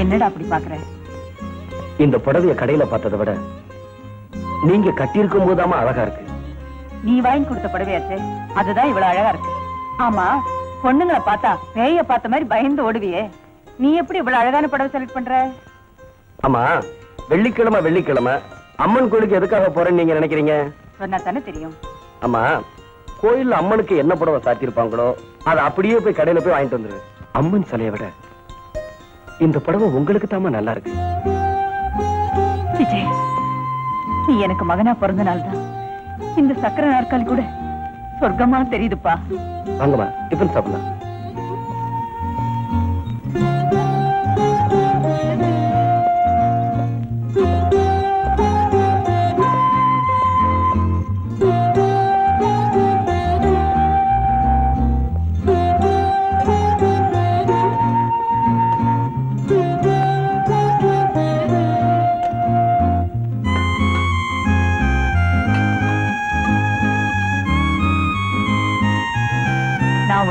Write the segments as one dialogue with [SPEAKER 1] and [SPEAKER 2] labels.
[SPEAKER 1] என்னடா அப்படி பாக்குற?
[SPEAKER 2] இந்த புடவைய கடையில பார்த்ததை விட நீங்க கட்டியிருக்கும் போதாம அழகா இருக்கு.
[SPEAKER 1] நீ வாங்கி கொடுத்த புடவையாச்சே, அதுதான் இவ்வளவு அழகா இருக்கு. ஆமா, பொண்ணுங்களை பார்த்தா பேய பார்த்த மாதிரி பயந்து ஓடுவியே, நீ எப்படி இவ்வளவு அழகான புடவை செலக்ட் பண்ற?
[SPEAKER 2] ஆமா, வெள்ளிக்கிழமை அம்மன் கோயிலுக்கு எதுக்காக போறேன்னு நீங்க நினைக்கிறீங்க?
[SPEAKER 1] சொன்னா தானே தெரியும்.
[SPEAKER 2] ஆமா, கோயில்ல அம்மனுக்கு என்ன புடவை சாத்திருப்பாங்களோ அதை அப்படியே போய் கடையில போய் வாங்கிட்டு வந்துரு. அம்மன் சிலையை விட இந்த புடவை உங்களுக்கு தாமா நல்லா இருக்கு.
[SPEAKER 1] விஜய், நீ எனக்கு மகனா பிறந்த நாள் தான் இந்த சக்கர நாற்காலி கூட சொர்க்கமா தெரியுதுப்பா.
[SPEAKER 2] வாங்கம்மா, டிஃபன் சாப்பிடலாம்.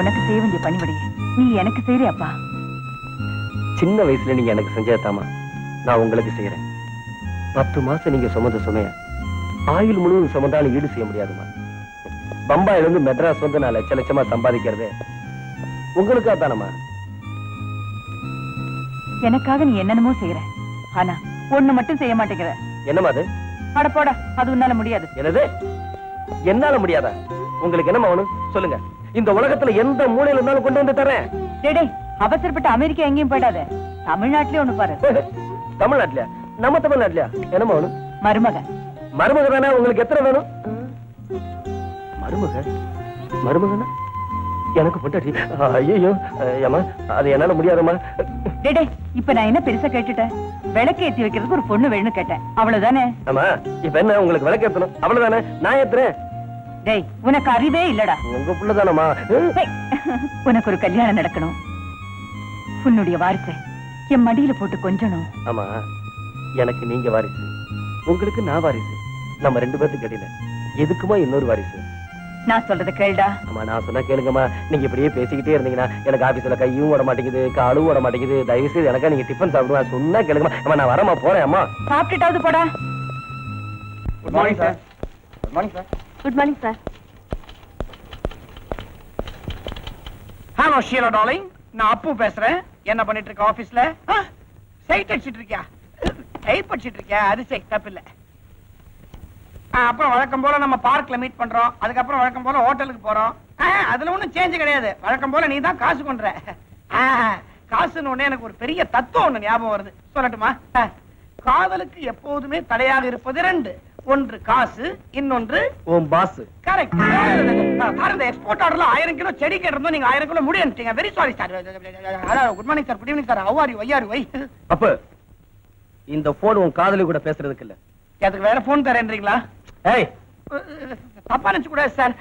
[SPEAKER 1] உனக்கு செய்ய வேண்டிய பணிவிடையே நீ எனக்கு செய்யறியாப்பா?
[SPEAKER 2] சின்ன வயசுல நீங்க எனக்கு செஞ்சதாமா நான் உங்களுக்கு செய்யறேன். 10 மாசம் நீங்க சுமந்த சுமைய ஆயுள் முழுவதும் சுமந்தாலும் ஈடு செய்ய முடியாதுமா. பம்பாயில இருந்து மெட்ராஸ் வந்து நான் லட்சமா சம்பாதிக்கிறது உங்களுக்காக தானமா.
[SPEAKER 1] எனக்காக நீ என்னென்னமோ செய்யற, ஆனா ஒண்ணு மட்டும் செய்ய மாட்டேங்கிற.
[SPEAKER 2] என்னமா அது?
[SPEAKER 1] அட போடா, அது உன்னால முடியாது.
[SPEAKER 2] என்னது என்னால முடியாதா? உங்களுக்கு என்னமா வேணும் சொல்லுங்க, இந்த உலகத்துல எந்த மூலையில இருந்தாலும் கொண்டு வந்து தரேன்.
[SPEAKER 1] டேய், அவசரப்பட்டு அமெரிக்கா எங்கேயும் போயிடாத, தமிழ்நாட்டிலே ஒண்ணு பாரு.
[SPEAKER 2] தமிழ்நாட்டுலயா? நம்ம தமிழ்நாட்டுலயா? என்னமா வேணும்?
[SPEAKER 1] மருமக.
[SPEAKER 2] மருமக தானே? உங்களுக்கு எத்தனை வேணும்? மருமகனா எனக்கு பொண்டாட்டி? ஐயோ ஏமா, அது என்னால முடியாதம்மா.
[SPEAKER 1] டேய், இப்ப நான் என்ன பெருசா கேட்டுட்டேன்? விளக்கு ஏத்தி வைக்கிறதுக்கு ஒரு பொண்ணு வேணும்னு கேட்டேன், அவ்வளவுதானே?
[SPEAKER 2] ஆமா, இப்ப என்ன உங்களுக்கு விளக்கு ஏத்தணும் அவ்வளவுதானே? நான் ஏத்துறேன்.
[SPEAKER 1] டேய், உனக்கு அறிவே இல்லடா.
[SPEAKER 2] உங்க புள்ளதானமா?
[SPEAKER 1] உனக்கு ஒரு கல்யாணம் நடக்கணும், உன்னுடைய வாரிசை என் மடியில போட்டு கொஞ்சணும்.
[SPEAKER 2] ஆமா, எனக்கு நீங்க வாரிசு, உங்களுக்கு நான் வாரிசு. நம்ம 2 பேருக்கு இடையில எதுக்குமா இன்னொரு வாரிசு?
[SPEAKER 1] நான் சொல்றத கேளுடா.
[SPEAKER 2] ஆமா, நான் சொன்னா கேளுங்கம்மா. நீங்க இப்படியே பேசிக்கிட்டே இருந்தீங்கன்னா எனக்கு ஆபீஸ்ல கையும் ஓட மாட்டேங்குது, காலும் ஓட மாட்டேங்குது. தயவு செய்து எனக்கா நீங்க டிஃபன் சாப்பிடுவா. சொன்னா கேளுங்கம்மா. அம்மா, நான் வரமா போறேன். அம்மா,
[SPEAKER 1] சாப்பிட்டுட்டாவது போடா.
[SPEAKER 2] Good morning sir. Good morning sir.
[SPEAKER 1] Good morning sir.
[SPEAKER 3] Hello Sheela darling, நான் அப்பு பேசுறேன். என்ன பண்ணிட்டு இருக்க ஆபீஸ்ல? சைட் அடிச்சிட்டு இருக்கியா? டைப் அடிச்சிட்டு இருக்கியா? அது சரி, தப்பு இல்ல. அப்புறம் வழக்கம் போல நம்ம பார்க்ல மீட் பண்றோம். அதுக்கப்புறம் வழக்கம் போல ஹோட்டலுக்கு போறோம். அதுல ஒண்ணும் சேஞ்ச் கிடையாது. வழக்கம் போல நீ தான் காசு கொண்ற. காசுன்னு ஒண்ணே எனக்கு ஒரு பெரிய தத்துவம் ஒண்ணு ஞாபகம் வருது, சொல்லட்டுமா? காதலுக்கு எப்போதுமே தடையாக இருப்பது 2. ஒன்று காசு, இன்னொன்று
[SPEAKER 2] உன் பாஸ்.
[SPEAKER 3] கரெக்ட். பாருங்க, எக்ஸ்போர்ட் ஆர்டர்ல 1000 கிலோ செடி கேட்டிருந்தோம், நீங்க 1000 கிலோ முடி அனுப்பிட்டீங்க. Very sorry sir. Good morning sir. Good evening sir. How are you? I are why?
[SPEAKER 2] அப்ப இந்த போன் உன் காதலி கூட பேசுறதுக்கு இல்ல.
[SPEAKER 3] அதுக்கு வேற போன் தரேன்றீங்களா?
[SPEAKER 2] ஏய்,
[SPEAKER 3] தப்பா நினைச்சு கூட சார்.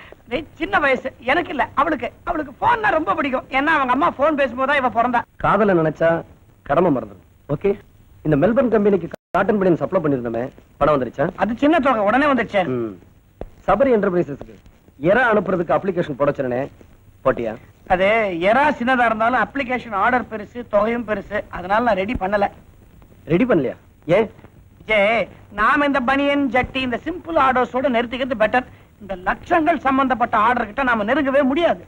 [SPEAKER 3] சின்ன வயசு எனக்கு இல்ல, அவளுக்கு போன் ரொம்ப பிடிக்கும். ஏன்னா அவங்க அம்மா போன் பேசும்போது இவ பிறந்தா.
[SPEAKER 2] காதல நினைச்சா கடமை மறந்துடும். ஓகே, இந்த மெல்பர்ன் கம்பெனிக்கு காட்டன் பனியன் சப்ளை பண்ணிருந்தோமே, பணம் வந்துருச்சா?
[SPEAKER 3] அது சின்ன தொகை, உடனே வந்துருச்சு.
[SPEAKER 2] சபரி என்டர்பிரைசஸ்க்கு எரா அனுப்புறதுக்கு அப்ளிகேஷன் போட சொன்னேன், போட்டியா?
[SPEAKER 3] அது எரா சின்னதா இருந்தாலும் அப்ளிகேஷன் ஆர்டர் பெருசு, தொகையும் பெருசு. அதனால நான் ரெடி பண்ணல.
[SPEAKER 2] ரெடி பண்ணலையா? ஏன்?
[SPEAKER 3] நாம இந்த பனியன் ஜட்டி இந்த சிம்பிள் ஆர்டர்ஸோட நிறுத்திக்கிறது பெட்டர். இந்த லட்சங்கள் சம்பந்தப்பட்ட ஆர்டர் கிட்ட நாம நெருங்கவே முடியாது.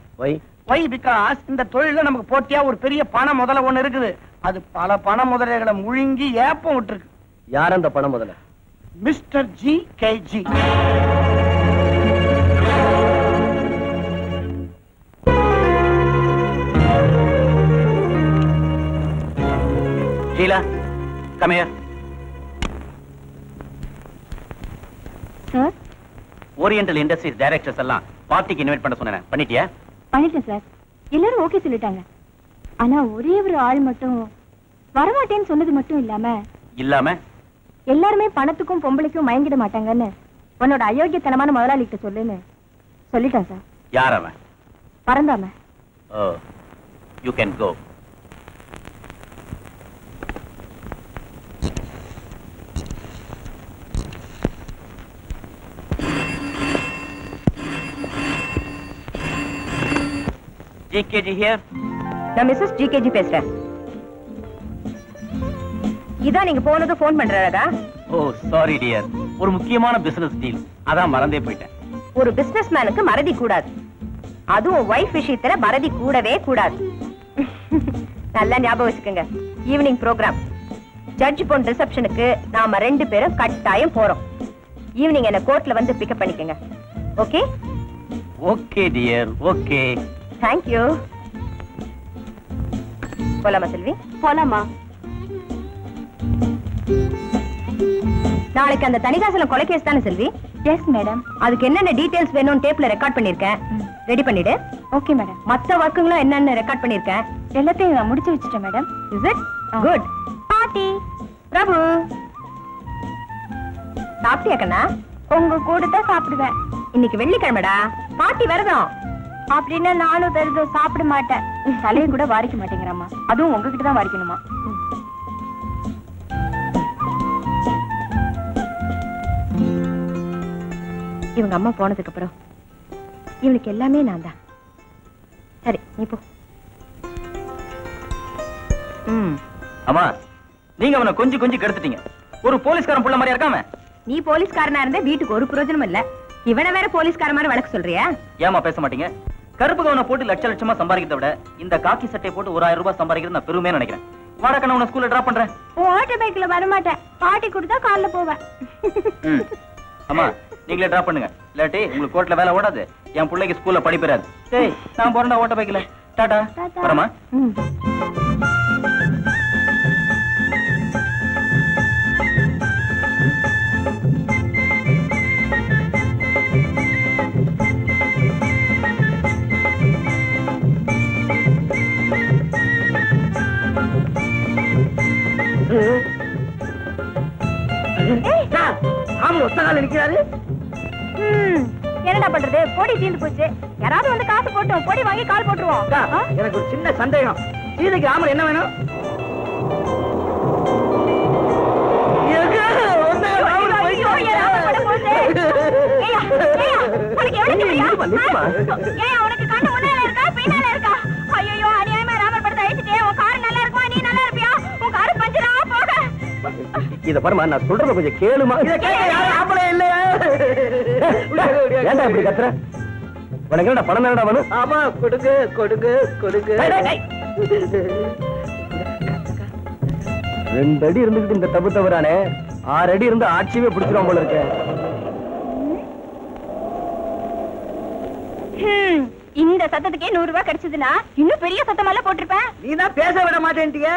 [SPEAKER 3] வை பிகாஸ் இந்த தொழில நமக்கு போட்டியா ஒரு பெரிய பண முதல ஒண்ணு இருக்குது. அது பல பண முதலைகளை முழுங்கி ஏப்பம் விட்டுருக்கு.
[SPEAKER 2] யார் அந்த பண முதல?
[SPEAKER 3] Mister GKG.
[SPEAKER 2] Sheela, come here.
[SPEAKER 4] Sir,
[SPEAKER 2] oriental industries directors எல்லாம் பார்ட்டிக்கு இன்வைட் பண்ண சொன்னேன், பண்ணிட்டியா?
[SPEAKER 4] பண்ணிட்டேன் சார். எல்லாரும் ஓகே சொல்லிட்டாங்க. ஆனா ஒரே ஒரு ஆள் மட்டும் வரமாட்டேன்னு சொன்னது மட்டும் இல்லாம எல்லாருமே பணத்துக்கும் பொம்பளைக்கும் மயங்கிட மாட்டாங்கன்னு உன்னோட அயோக்கியத்தனமான முதலாளிகிட்ட சொல்லுன்னு சொல்லிட்டான் சார்.
[SPEAKER 2] யார் அவன்?
[SPEAKER 4] பறந்தாம.
[SPEAKER 2] Oh, you can go.
[SPEAKER 1] GKG here. நான் மிஸ்ஸஸ் GKG பேசுறேன்.
[SPEAKER 4] இதான் நீங்க போனது போன் பண்றதா?
[SPEAKER 2] ஓ சாரி டியர், ஒரு முக்கியமான பிசினஸ் டீல், அதான் மறந்தே போயிட்டேன்.
[SPEAKER 4] ஒரு பிசினஸ் மேனுக்கு மறதி கூடாது, அதுவும் வைஃப் விஷயத்துல மறதி கூடவே கூடாது. நல்லா ஞாபகம் வச்சுக்கோங்க. ஈவினிங் ப்ரோக்ராம் ஜட்ஜ் பொன் ரிசப்ஷனுக்கு நாம 2 பேரும் கட்டாயம் போறோம். ஈவினிங் என்ன கோர்ட்ல வந்து பிக்கப் பண்ணிக்கங்க. Okay?
[SPEAKER 2] Okay dear, okay.
[SPEAKER 4] Thank you. போலாமா செல்வி? போலாமா. நாளைக்கு அந்த தணிகாசலம் கொலை கேஸ் தானே செல்வி? Yes madam. அதுக்கு என்னென்ன டீடைல்ஸ் வேணும்னு டேப்ல ரெக்கார்ட் பண்ணிருக்கேன். ரெடி பண்ணிடு. Okay madam. மத்த ஒர்க்குங்களும் என்னென்ன ரெக்கார்ட் பண்ணிருக்கேன் எல்லாத்தையும் நான் முடிச்சு வச்சிட்டேன் மேடம். Is it good? பாட்டி பிரபு சாப்பிட்டியா கண்ணா? உங்க கூட தான் சாப்பிடுவேன். இன்னைக்கு வெள்ளிக்கிழமைடா, பாட்டி விரதம். அப்படின்னா நானும் விரதம் சாப்பிட மாட்டேன். தலையை கூட வாரிக்க மாட்டேங்கிறாமா, அதுவும் உங்ககிட்ட தான் வாரிக்கணுமா? இவங்க அம்மா போனதுக்கு அப்புறம் இவனுக்கு எல்லாமே நான் தான். சரி நீ போ.
[SPEAKER 2] அம்மா, நீங்க அவனை கொஞ்சம் கொஞ்சம் கெடுத்துட்டீங்க. ஒரு போலீஸ்காரன் புள்ள மாதிரியா இருக்காம?
[SPEAKER 4] நீ போலீஸ்காரனா இருந்தா வீட்டுக்கு ஒரு பிரயோஜனம் இல்ல. இவனை வேற போலீஸ்கார மாதிரி வழக்கு சொல்றியா?
[SPEAKER 2] ஏமா பேச மாட்டீங்க? கருப்பு கவனை போட்டு லட்ச லட்சமா சம்பாதிக்கிறத விட இந்த காக்கி சட்டையை போட்டு 1000 ரூபாய் சம்பாதிக்கிறது நான் பெருமையா நினைக்கிறேன். வாடகை நான் உன்னை ஸ்கூல்ல டிராப் பண்றேன்.
[SPEAKER 4] ஓட்டர் பைக்ல வர மாட்டேன், பாட்டி கொடுத்தா கார்ல போவேன்.
[SPEAKER 2] அம்மா நீங்களே டிராப் பண்ணுங்க, இல்லாட்டி உங்களுக்கு கோர்ட்ல வேலை ஓடாது. என் பிள்ளைக்கு ஸ்கூல்ல படிப்பேராது. டேய் நான் போறேன்டா ஓட்ட பைக்ல. டாடா. வரமா?
[SPEAKER 4] என்னடா பண்றது? பொடி தீர்ந்து போச்சு. யாராவது வந்து காசு போட்டோம், பொடி வாங்கி கால் போட்டுருவோம்.
[SPEAKER 3] எனக்கு ஒரு சின்ன சந்தேகம். சீதைக்கு ஆமல் என்ன வேணும்?
[SPEAKER 2] இத பாருமா, நான் சொல்றத கொஞ்சம் கேளுமா. ஏன்டா இப்படி கத்துற? உனக்கு என்னடா பணம் என்னடா வேணும்?
[SPEAKER 3] ஆமா கொடுங்க கொடுங்க கொடுங்க.
[SPEAKER 2] 2 அடி இருந்துகிட்டு இந்த தப்பு தவறானே, 6 அடி இருந்து ஆட்சியே பிடிச்சிரும் போல இருக்க.
[SPEAKER 4] இந்த சத்தத்துக்கே 100 ரூபாய் கிடைச்சதுன்னா இன்னும் பெரிய சத்தமால போட்டிருப்பேன்.
[SPEAKER 3] நீதான் பேச விட மாட்டேன்ட்டிய.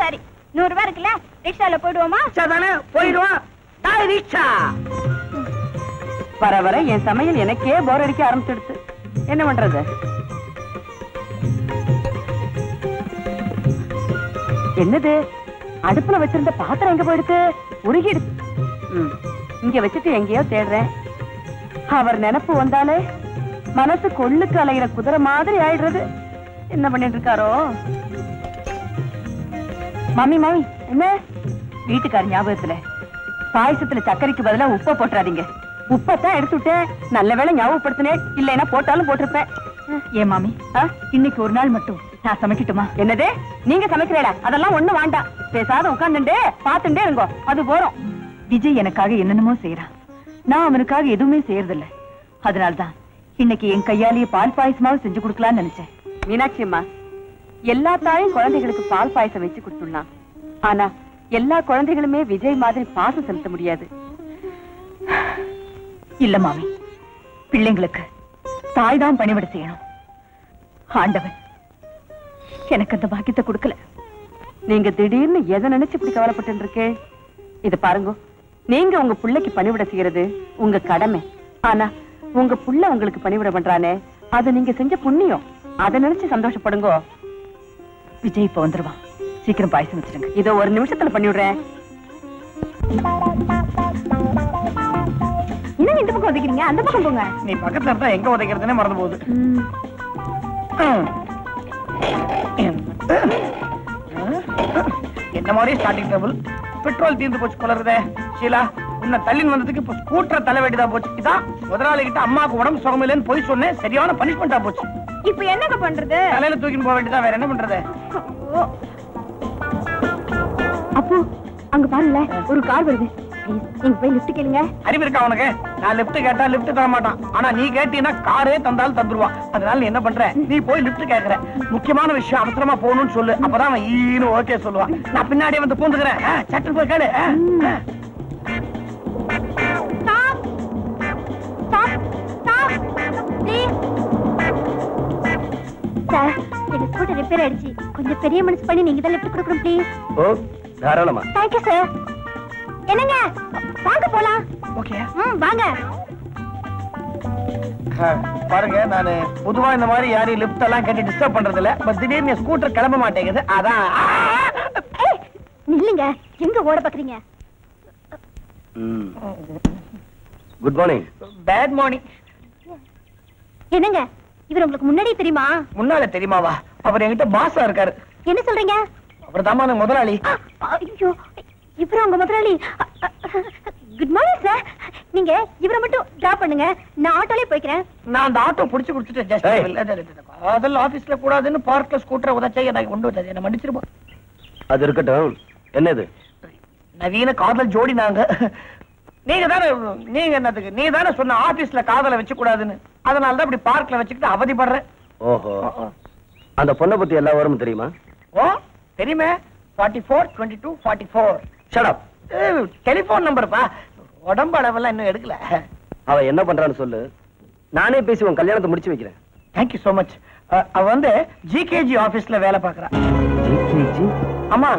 [SPEAKER 4] சரி 100 ரூபாய் இருக்குல்ல, ரிக்ஷால போயிடுவோமா?
[SPEAKER 3] தானே போயிடுவோம். டாய் ரிக்ஷா.
[SPEAKER 1] வர வர என் சமையல் எனக்கே போர் அடிக்க ஆரம்பிச்சிடுச்சு. என்ன பண்றது? என்னது அடுப்புல வச்சிருந்த பாத்திரம் எங்க போயிடுச்சு? உருகிடுச்சு. இங்க வச்சுட்டு எங்கேயோ தேடுறேன். அவர் நினைப்பு வந்தாலே மனசு கொள்ளுக்கு அலைகிற குதிரை மாதிரி ஆயிடுறது. என்ன பண்ணிட்டு இருக்காரோ? மாமி மாமி, என்ன வீட்டுக்கார ஞாபகத்துல பாயசத்துல சர்க்கரைக்கு பதிலா உப்பை போட்டுறாதீங்க. உப்பத்தான் எடுத்துட்டேன், நல்ல வேளை ஞாபகப்படுத்தினேன், இல்லைன்னா போட்டாலும் போட்டிருப்பேன். ஏன் மாமி, இன்னைக்கு ஒரு நாள் மட்டும் நான் சமைக்கட்டுமா? என்னது நீங்க சமைக்கிறேடா? அதெல்லாம் ஒண்ணு வேண்டாம், பேசாத உட்கார்ந்துட்டே பாத்துட்டே இருங்கோ, அது போறோம். விஜய் எனக்காக என்னென்னமோ செய்யறான், நான் அவனுக்காக எதுவுமே செய்யறதில்ல. அதனால்தான் இன்னைக்கு என் கையாலேயே பால் பாயசமாவது செஞ்சு கொடுக்கலாம்னு நினைச்சேன். மீனாட்சி அம்மா, எல்லா தாயும் குழந்தைகளுக்கு பால் பாயசம் வச்சு கொடுத்துடலாம். ஆனா எல்லா குழந்தைகளுமே விஜய் மாதிரி பாசம் செலுத்த முடியாது. இல்ல மாமி, பிள்ளைங்களுக்கு தாய் தான் பணிவிட செய்யணும். ஆண்டவன் எனக்கு அந்த பாக்கியத்தை கொடுக்கல. நீங்க திடீர்னு எதை நினைச்சு இப்படி கவலைப்பட்டு இருக்கே? இது பாருங்க, நீங்க உங்க பிள்ளைக்கு பணிவிட செய்யறது உங்க கடமை. ஆனா உங்க புள்ள உங்களுக்கு பணிவிட பண்றானே, அது நீங்க செஞ்ச புண்ணியம். அதை நினைச்சு சந்தோஷப்படுங்க. விஜய் இப்ப வந்துருவான், சீக்கிரம் பாயசம் வச்சிருங்க. இதோ ஒரு நிமிஷத்துல பண்ணிவிடுறேன்.
[SPEAKER 4] இன்னும் இந்த பக்கம் உதைக்கிறீங்க, அந்த பக்கம் போங்க.
[SPEAKER 3] நீ பக்கத்துல இருந்தா எங்க உதைக்கிறதுனே மறந்து போகுது. என்ன மாதிரி ஸ்டார்டிங் டேபிள் பெட்ரோல் தீர்ந்து போச்சு போலருதே. ஷீலா, உன்னை தள்ளின்னு வந்ததுக்கு இப்ப ஸ்கூட்டரை தலை வேண்டியதா போச்சு. இதான் முதலாளி கிட்ட அம்மாவுக்கு உடம்பு சுகம் இல்லைன்னு போய் சொன்னேன், சரியான பனிஷ்மெண்டா போச்சு.
[SPEAKER 4] இப்ப என்னங்க பண்றது?
[SPEAKER 3] தலையில தூக்கின்னு போக வேண்டியதா, வேற என்ன பண்றது?
[SPEAKER 4] அப்போ அங்க பாருங்களேன், ஒரு கார் வருது. Please, நீங்க போய் லிஃப்ட் கேளுங்க.
[SPEAKER 3] அறிவு இருக்கா உனக்கு? நான் லிஃப்ட் கேட்டா லிஃப்ட் தர மாட்டான். ஆனா நீ கேட்டீங்கன்னா காரே தந்தாலும் தந்துருவான். அதனால நீ என்ன பண்ற? நீ போய் லிஃப்ட் கேக்குற. முக்கியமான விஷயம் அவசரமா போகணும்னு சொல்லு. அப்பதான் அவன் ஈன்னு ஓகே சொல்லுவான். நான் பின்னாடியே வந்து பூந்துக்கிறேன். சட்டு போய் கேளு.
[SPEAKER 4] Stop! Stop! Stop! Please! Sir, N scooter repair ஆயிடுச்சு. கொஞ்சம் பெரிய மனசு பண்ணி நீங்க தான் லிஃப்ட் கொடுக்கணும் ப்ளீஸ்.
[SPEAKER 2] ஓ தாராளமா.
[SPEAKER 4] Thank you sir. என்னங்க, வாங்க போலாம்.
[SPEAKER 3] ஓகே.
[SPEAKER 4] வாங்க.
[SPEAKER 3] பாருங்க, நானு பொதுவா இந்த மாதிரி யாரையும் லிஃப்ட் எல்லாம் கேட்டு டிஸ்டர்ப் பண்றது இல்ல. பட் திடீர்னு ஸ்கூட்டர் கிளம்ப மாட்டேங்குது. அதான்.
[SPEAKER 4] நில்லுங்க, எங்க ஓட பாக்குறீங்க?
[SPEAKER 2] Good morning.
[SPEAKER 3] Bad morning.
[SPEAKER 4] என்னங்க, இவர் உங்களுக்கு முன்னாடியே தெரியுமா?
[SPEAKER 3] முன்னால தெரியுமாவா? அவர் என்கிட்ட பாஸா இருக்காரு.
[SPEAKER 4] என்ன சொல்றீங்க?
[SPEAKER 3] அவர் தாமா முதலாளி.
[SPEAKER 4] ஐயோ, இவரு உங்க முதலாளி. Good morning sir. நீங்க இவரை மட்டும் டிராப் பண்ணுங்க, நான் ஆட்டோலயே போய்க்கிறேன்.
[SPEAKER 3] நான் அந்த ஆட்டோ புடிச்சு குடிச்சிட்டு அதெல்லாம் ஆபீஸ்ல கூடாதுன்னு பார்க்ல ஸ்கூட்டரை உதச்சா எனக்கு கொண்டு வந்தது. என்ன மன்னிச்சிருப்போம்.
[SPEAKER 2] அது இருக்கட்டும். என்னது?
[SPEAKER 3] நவீன காதல் ஜோடி நாங்க. நீங்க என்னதுக்கு? நீ தானே சொன்ன ஆபீஸ்ல காதலை வச்சு கூடாதுன்னு. அதனாலதான் இப்படி பார்க்ல வச்சுக்கிட்டு அவதிப்படுறேன்.
[SPEAKER 2] ஓஹோ, அந்த பொண்ணை பத்தி எல்லா விவரமும் தெரியுமா?
[SPEAKER 3] ஓ தெரியுமே. 44 22 44.
[SPEAKER 2] Shut up.
[SPEAKER 3] டெலிபோன் நம்பர்ப்பா. உடம்பு அளவெல்லாம் இன்னும் எடுக்கல.
[SPEAKER 2] அவ என்ன பண்றான்னு சொல்லு, நானே பேசி உன் கல்யாணத்தை முடிச்சு வைக்கிறேன்.
[SPEAKER 3] Thank you so much. அவ வந்து ஜிகேஜி ஆபீஸ்ல வேலை பாக்குறா.
[SPEAKER 2] ஜிகேஜி?
[SPEAKER 3] ஆமா,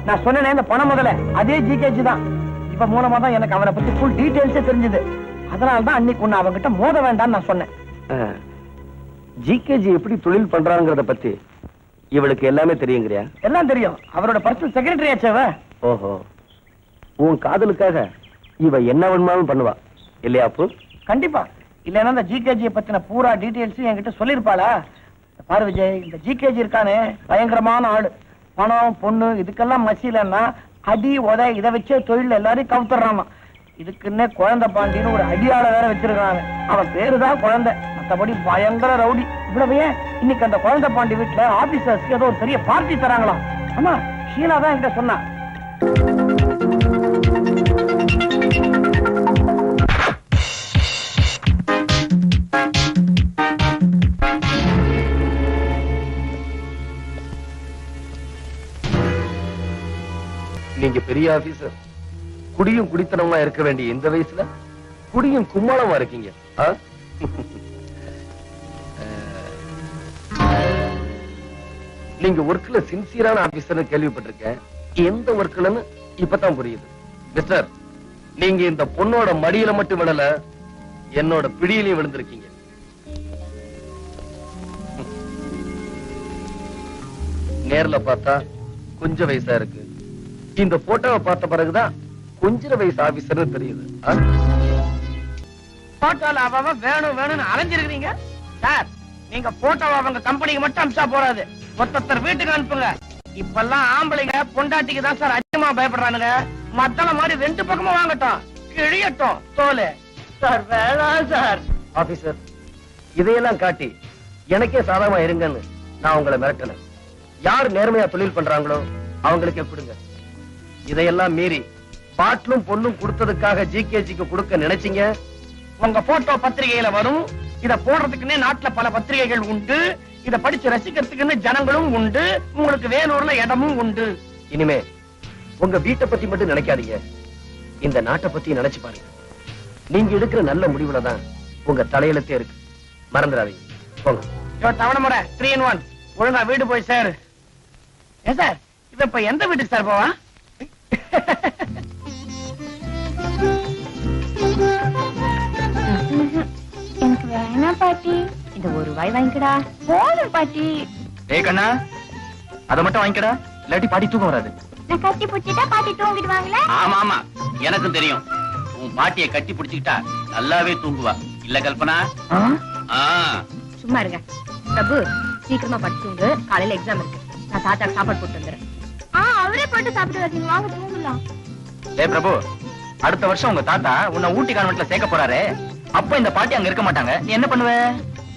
[SPEAKER 3] நான் சொன்னேனே இந்த பணம் முதல்ல அதே ஜிகேஜி தான். இவ மூலமா தான் எனக்கு அவனை பத்தி ஃபுல் டீடைல்ஸே தெரிஞ்சது. அதனாலதான் அன்னைக்கு ஒண்ணு அவங்கிட்ட மோத வேண்டாம்னு நான் சொன்னேன்.
[SPEAKER 2] ஜிகேஜி எப்படி தொழில் பண்றாங்கிறத பத்தி இவளுக்கு எல்லாமே தெரியுங்கிறியா?
[SPEAKER 3] எல்லாம் தெரியும். அவரோட பர்சனல் செக்ரட்டரி ஆச்சவ.
[SPEAKER 2] ஓஹோ, உன் காதலுக்காக இவ என்ன வேணுமாலும் பண்ணுவா இல்லையா? அப்பு
[SPEAKER 3] கண்டிப்பா. இல்லன்னா இந்த ஜிகேஜியை பத்தின பூரா டீடைல்ஸ் என்கிட்ட சொல்லிருப்பாளா? பாரு விஜய், இந்த ஜிகேஜி இருக்கானே பயங்கரமான ஆளு. பணம் பொண்ணு இதுக்கெல்லாம் மசிலன்னா அடி உதை இதை வச்சே தொழில் எல்லாரையும் கவுத்துறாமா. இதுக்குன்னே குழந்தை பாண்டின்னு ஒரு அடியாள வேற வச்சிருக்காங்க. அவன் பேருதான் குழந்தை, மத்தபடி பயங்கர ரவுடி. இவ்வளவு ஏன், இன்னைக்கு அந்த குழந்தை பாண்டி வீட்டுல ஆபீசர்ஸ்க்கு ஏதோ ஒரு பெரிய பார்ட்டி தராங்களாம். ஆமா, ஷீலா தான் என்கிட்ட சொன்னா.
[SPEAKER 2] நீங்க பெரிய ஆபீசர், குடியும் குடித்தனமா இருக்க வேண்டிய இந்த வயசுல குடியும் கும்மாளமா இருக்கீங்க. நீங்க ஒர்க்ல சின்சியரான ஆபீசர் கேள்விப்பட்டிருக்கேன். எந்த ஒர்க்லன்னு இப்பதான் புரியுது. மிஸ்டர், நீங்க இந்த பொண்ணோட மடியில மட்டும் விடல, என்னோட பிடியிலையும் விழுந்திருக்கீங்க. நேர்ல பார்த்தா கொஞ்சம் வயசா இருக்கு. இந்த போட்டோவை பார்த்த பிறகுதான் கொஞ்ச வயசு ஆபீசர் தெரியுது.
[SPEAKER 3] போட்டோல அவ வேணும் வேணும்னு அலைஞ்சிருக்கீங்க சார். நீங்க போட்டோவை அவங்க கம்பெனிக்கு மட்டும் அனுப்பிச்சா போறாது, ஒருத்தர் வீட்டுக்கு அனுப்புங்க. இப்பெல்லாம் ஆம்பளைங்க பொண்டாட்டிக்கு தான் சார் அதிகமா பயப்படுறானுங்க. மத்தள மாதிரி ரெண்டு பக்கமும் வாங்கட்டும், கிழியட்டும் தோலு. சார் வேணாம் சார்.
[SPEAKER 2] ஆபீசர், இதையெல்லாம் காட்டி எனக்கே சாதகமா இருங்கன்னு நான் உங்களை மிரட்டல. யார் நேர்மையா தொழில் பண்றாங்களோ அவங்களுக்கே கொடுங்க. இதையெல்லாம் மீறி பாட்டிலும் பொண்ணும் கொடுத்ததுக்காக ஜிகேஜிக்கு கொடுக்க நினைச்சீங்க,
[SPEAKER 3] உங்க போட்டோ பத்திரிகையில வரும். இத போடுறதுக்குன்னே நாட்டுல பல பத்திரிகைகள் உண்டு. இத படிச்சு ரசிக்கிறதுக்குன்னு ஜனங்களும் உண்டு. உங்களுக்கு வேலூர்ல இடமும் உண்டு.
[SPEAKER 2] இனிமே உங்க வீட்டை பத்தி மட்டும் நினைக்காதீங்க, இந்த நாட்டை பத்தி நினைச்சு பாருங்க. நீங்க எடுக்கிற நல்ல முடிவுல தான் உங்க தலையெழுத்தே இருக்கு. மறந்துடாதீங்க. போங்க.
[SPEAKER 3] தவணை முறை 3 in 1. ஒழுங்கா வீடு போய் சார். ஏன் சார், இவ இப்ப எந்த வீட்டுக்கு சார் போவா?
[SPEAKER 4] எனக்கு வேணாம் பாட்டி, இந்த ஒரு வாய் வாங்கிக்கடா. போதும் பாட்டி.
[SPEAKER 2] ஏய் கண்ணா, அத மட்டும் வாங்கிக்கடா, இல்லாட்டி பாட்டி தூக்கம் வராது.
[SPEAKER 4] நான் கட்டி பிடிச்சிட்டா பாட்டி தூங்கிடுவாங்களே.
[SPEAKER 5] ஆமா ஆமா, எனக்கும் தெரியும். உன் பாட்டியை கட்டி பிடிச்சுக்கிட்டா நல்லாவே தூங்குவா. இல்ல கல்பனா?
[SPEAKER 4] சும்மா இருங்க பிரபு, சீக்கிரமா படிச்சுங்க, காலையில எக்ஸாம் இருக்கு. நான் தாத்தாக்கு சாப்பாடு போட்டு வந்துடுறேன். அவரே போட்டு சாப்பிட்டு வரீங்க, வாங்க தூங்கலாம்.
[SPEAKER 5] ஏ பிரபு, அடுத்த வருஷம் உங்க தாத்தா உன்னை ஊட்டி கான்வென்ட்ல சேர்க்க போறாரு. அப்ப இந்த பாட்டி அங்க இருக்க மாட்டாங்க, நீ என்ன பண்ணுவ?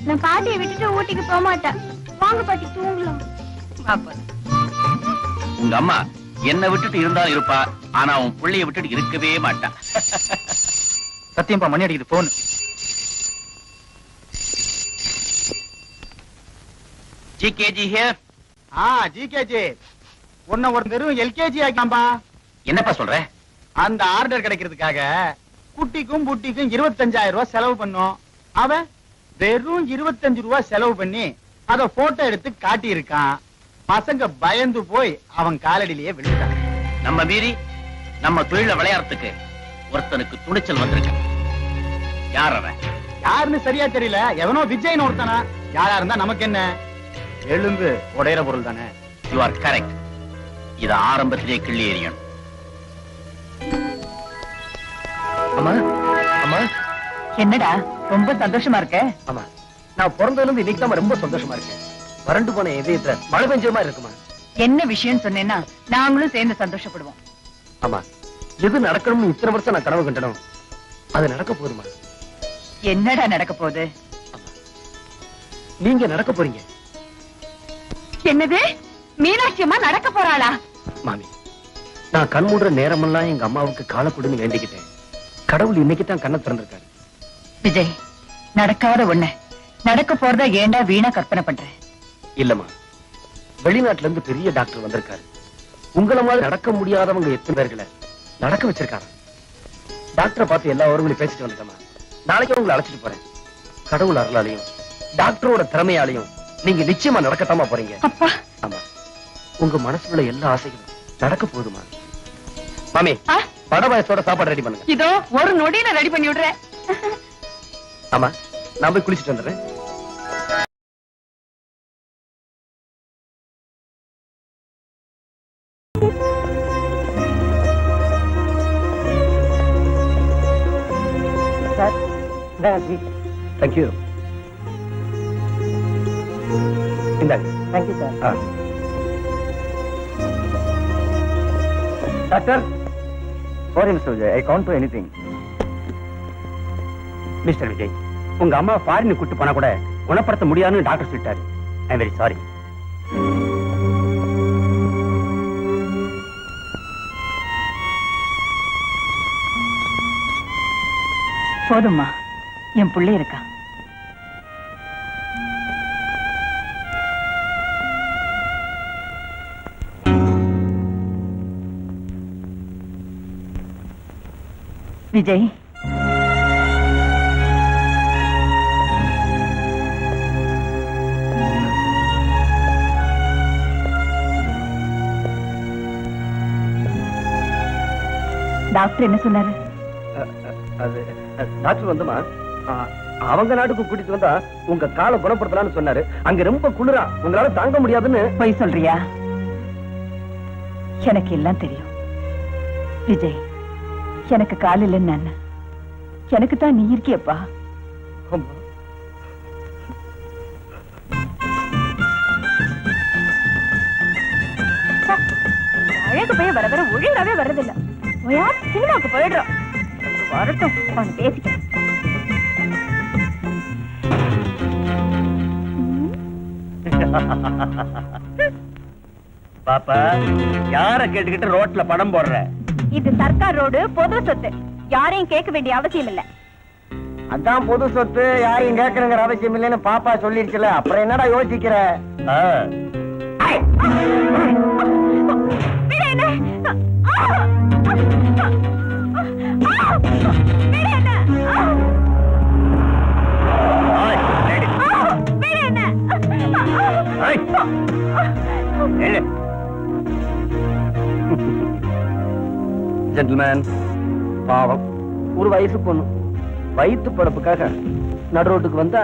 [SPEAKER 4] நான் பாட்டியை விட்டுட்டு ஊட்டிக்கு போக மாட்டேன். வாங்க பாட்டி தூங்கலாம்.
[SPEAKER 5] உங்க அம்மா என்னை விட்டுட்டு இருந்தாலும் இருப்பா, ஆனா உன் புள்ளைய விட்டுட்டு இருக்கவே மாட்டா. சத்தியம்பா, மணி அடிக்குது, போன். GKG here.
[SPEAKER 3] ஜிகேஜி உன்னை ஒரு வெறும் எல்கேஜி ஆக்கினாம்பா.
[SPEAKER 5] என்னப்பா சொல்ற?
[SPEAKER 3] அந்த ஆர்டர் கிடைக்கிறதுக்காக குட்டிக்கும் புட்டிக்கும் 25,000 ரூபாய் செலவு பண்ணோம். அவன் வெறும் 25 ரூபாய் செலவு பண்ணி அத போட்டோ எடுத்து காட்டி இருக்கான். பசங்க பயந்து போய் அவன் காலடியிலேயே விழுந்துட்டான்.
[SPEAKER 5] நம்ம மீறி நம்ம தொழில விளையாடுறதுக்கு ஒருத்தனுக்கு துணிச்சல் வந்திருக்கு. யார் அவன்?
[SPEAKER 3] யாருன்னு சரியா தெரியல. எவனோ விஜய்னு ஒருத்தனா. யாரா இருந்தா நமக்கு என்ன? எலும்பு உடையிற பொருள் தானே.
[SPEAKER 5] You are correct. இத ஆரம்பத்திலே கிள்ளி எறியணும்.
[SPEAKER 2] அம்மா அம்மா.
[SPEAKER 1] என்னடா ரொம்ப சந்தோஷமா இருக்க?
[SPEAKER 2] ஆமா, நான் பிறந்ததுல இருந்து இன்னைக்கு தான் ரொம்ப சந்தோஷமா இருக்கேன். வறண்டு போன இதயத்துல மழை பெஞ்ச மாதிரி இருக்குமா?
[SPEAKER 1] என்ன விஷயம் சொன்னேன்னா நாங்களும் சேர்ந்து சந்தோஷப்படுவோம்.
[SPEAKER 2] ஆமா, எது நடக்கணும்னு இத்தனை வருஷம் நான் கனவு கண்டனும் அது நடக்க போதுமா?
[SPEAKER 1] என்னடா நடக்க போகுது?
[SPEAKER 2] நீங்க நடக்க போறீங்க.
[SPEAKER 1] என்னது? மீனாட்சி அம்மா நடக்க போறாளா?
[SPEAKER 2] மாமி, நான் கண் மூடுற நேரமெல்லாம் எங்க அம்மாவுக்கு காலை கொடுன்னு வேண்டிக்கிட்டேன். கடவுள் இன்னைக்கு தான் கண்ணை திறந்திருக்காரு.
[SPEAKER 1] விஜய், நடக்காத ஒண்ணு நடக்க போறதா ஏண்டா வீணா கற்பனை பண்ற?
[SPEAKER 2] இல்லம்மா, வெளிநாட்டுல இருந்து பெரிய டாக்டர் வந்திருக்காரு. உங்கள மாதிரி நடக்க முடியாதவங்க எத்தனை பேர்களை நடக்க வச்சிருக்காரு. டாக்டரை பார்த்து எல்லா ஊர்களையும் பேசிட்டு வந்துட்டோமா. நாளைக்கு உங்களை அழைச்சிட்டு போறேன். கடவுள் அருளாலையும் டாக்டரோட திறமையாலையும் நீங்க நிச்சயமா நடக்கத்தாமா போறீங்க.
[SPEAKER 1] அப்பா,
[SPEAKER 2] ஆமா, உங்க மனசுல எல்லா ஆசைகளும் நடக்க போதுமா? மாமி, பட வயசோட சாப்பாடு ரெடி பண்ணுங்க.
[SPEAKER 1] இதோ ஒரு நொடியில ரெடி பண்ணி விடுறேன்.
[SPEAKER 2] ஆமா, நான் போய் குளிச்சுட்டு வந்துடுறேன். Sir, thank you. இந்தாங்க. Thank you sir. Doctor, sorry mister Vijay, I can't do anything. Mister Vijay, உங்க அம்மா ஃபாரின் கூட்டு போனா கூட குணப்படுத்த முடியாதுன்னு டாக்டர் சொல்லிட்டாரு. I am very sorry.
[SPEAKER 1] போதும்மா, என் புள்ளை இருக்கா. விஜய், டாக்டர் என்ன சொன்னாரு?
[SPEAKER 2] அது டாக்டர் வந்தமா அவங்க நாட்டுக்கு கூட்டிட்டு வந்தா உங்க காலை குணப்படுத்தலாம்னு சொன்னாரு. அங்க ரொம்ப குளிரா, உங்களால தாங்க முடியாதுன்னு.
[SPEAKER 1] போய் சொல்றியா? எனக்கு எல்லாம் தெரியும் விஜய். எனக்கு கால் இல்லைன்னு நான், எனக்கு தான் நீ இருக்கியப்பா.
[SPEAKER 4] அழகு போய் வர வர ஒழுங்காவே வர்றதில்ல. சினிமாவுக்கு போயிடுறோம். வரட்டும், அவன் பேசிக்க.
[SPEAKER 2] பாப்பா, யார கேட்டுக்கிட்டு ரோட்ல படம் போடுற?
[SPEAKER 4] இது சர்க்கார் ரோடு, பொது சொத்து. யாரையும் கேட்க வேண்டிய அவசியம் இல்ல.
[SPEAKER 2] அதான் பொது சொத்து, யாரையும் கேட்கணுங்கிற அவசியம் இல்லைன்னு பாப்பா சொல்லிருச்சுல, அப்புறம் என்னடா யோசிக்கிற? ஜென்டில்மேன், பாவம் ஒரு வயசு பொண்ணு வயிற்று பழப்புக்காக நடு ரோட்டுக்கு வந்தா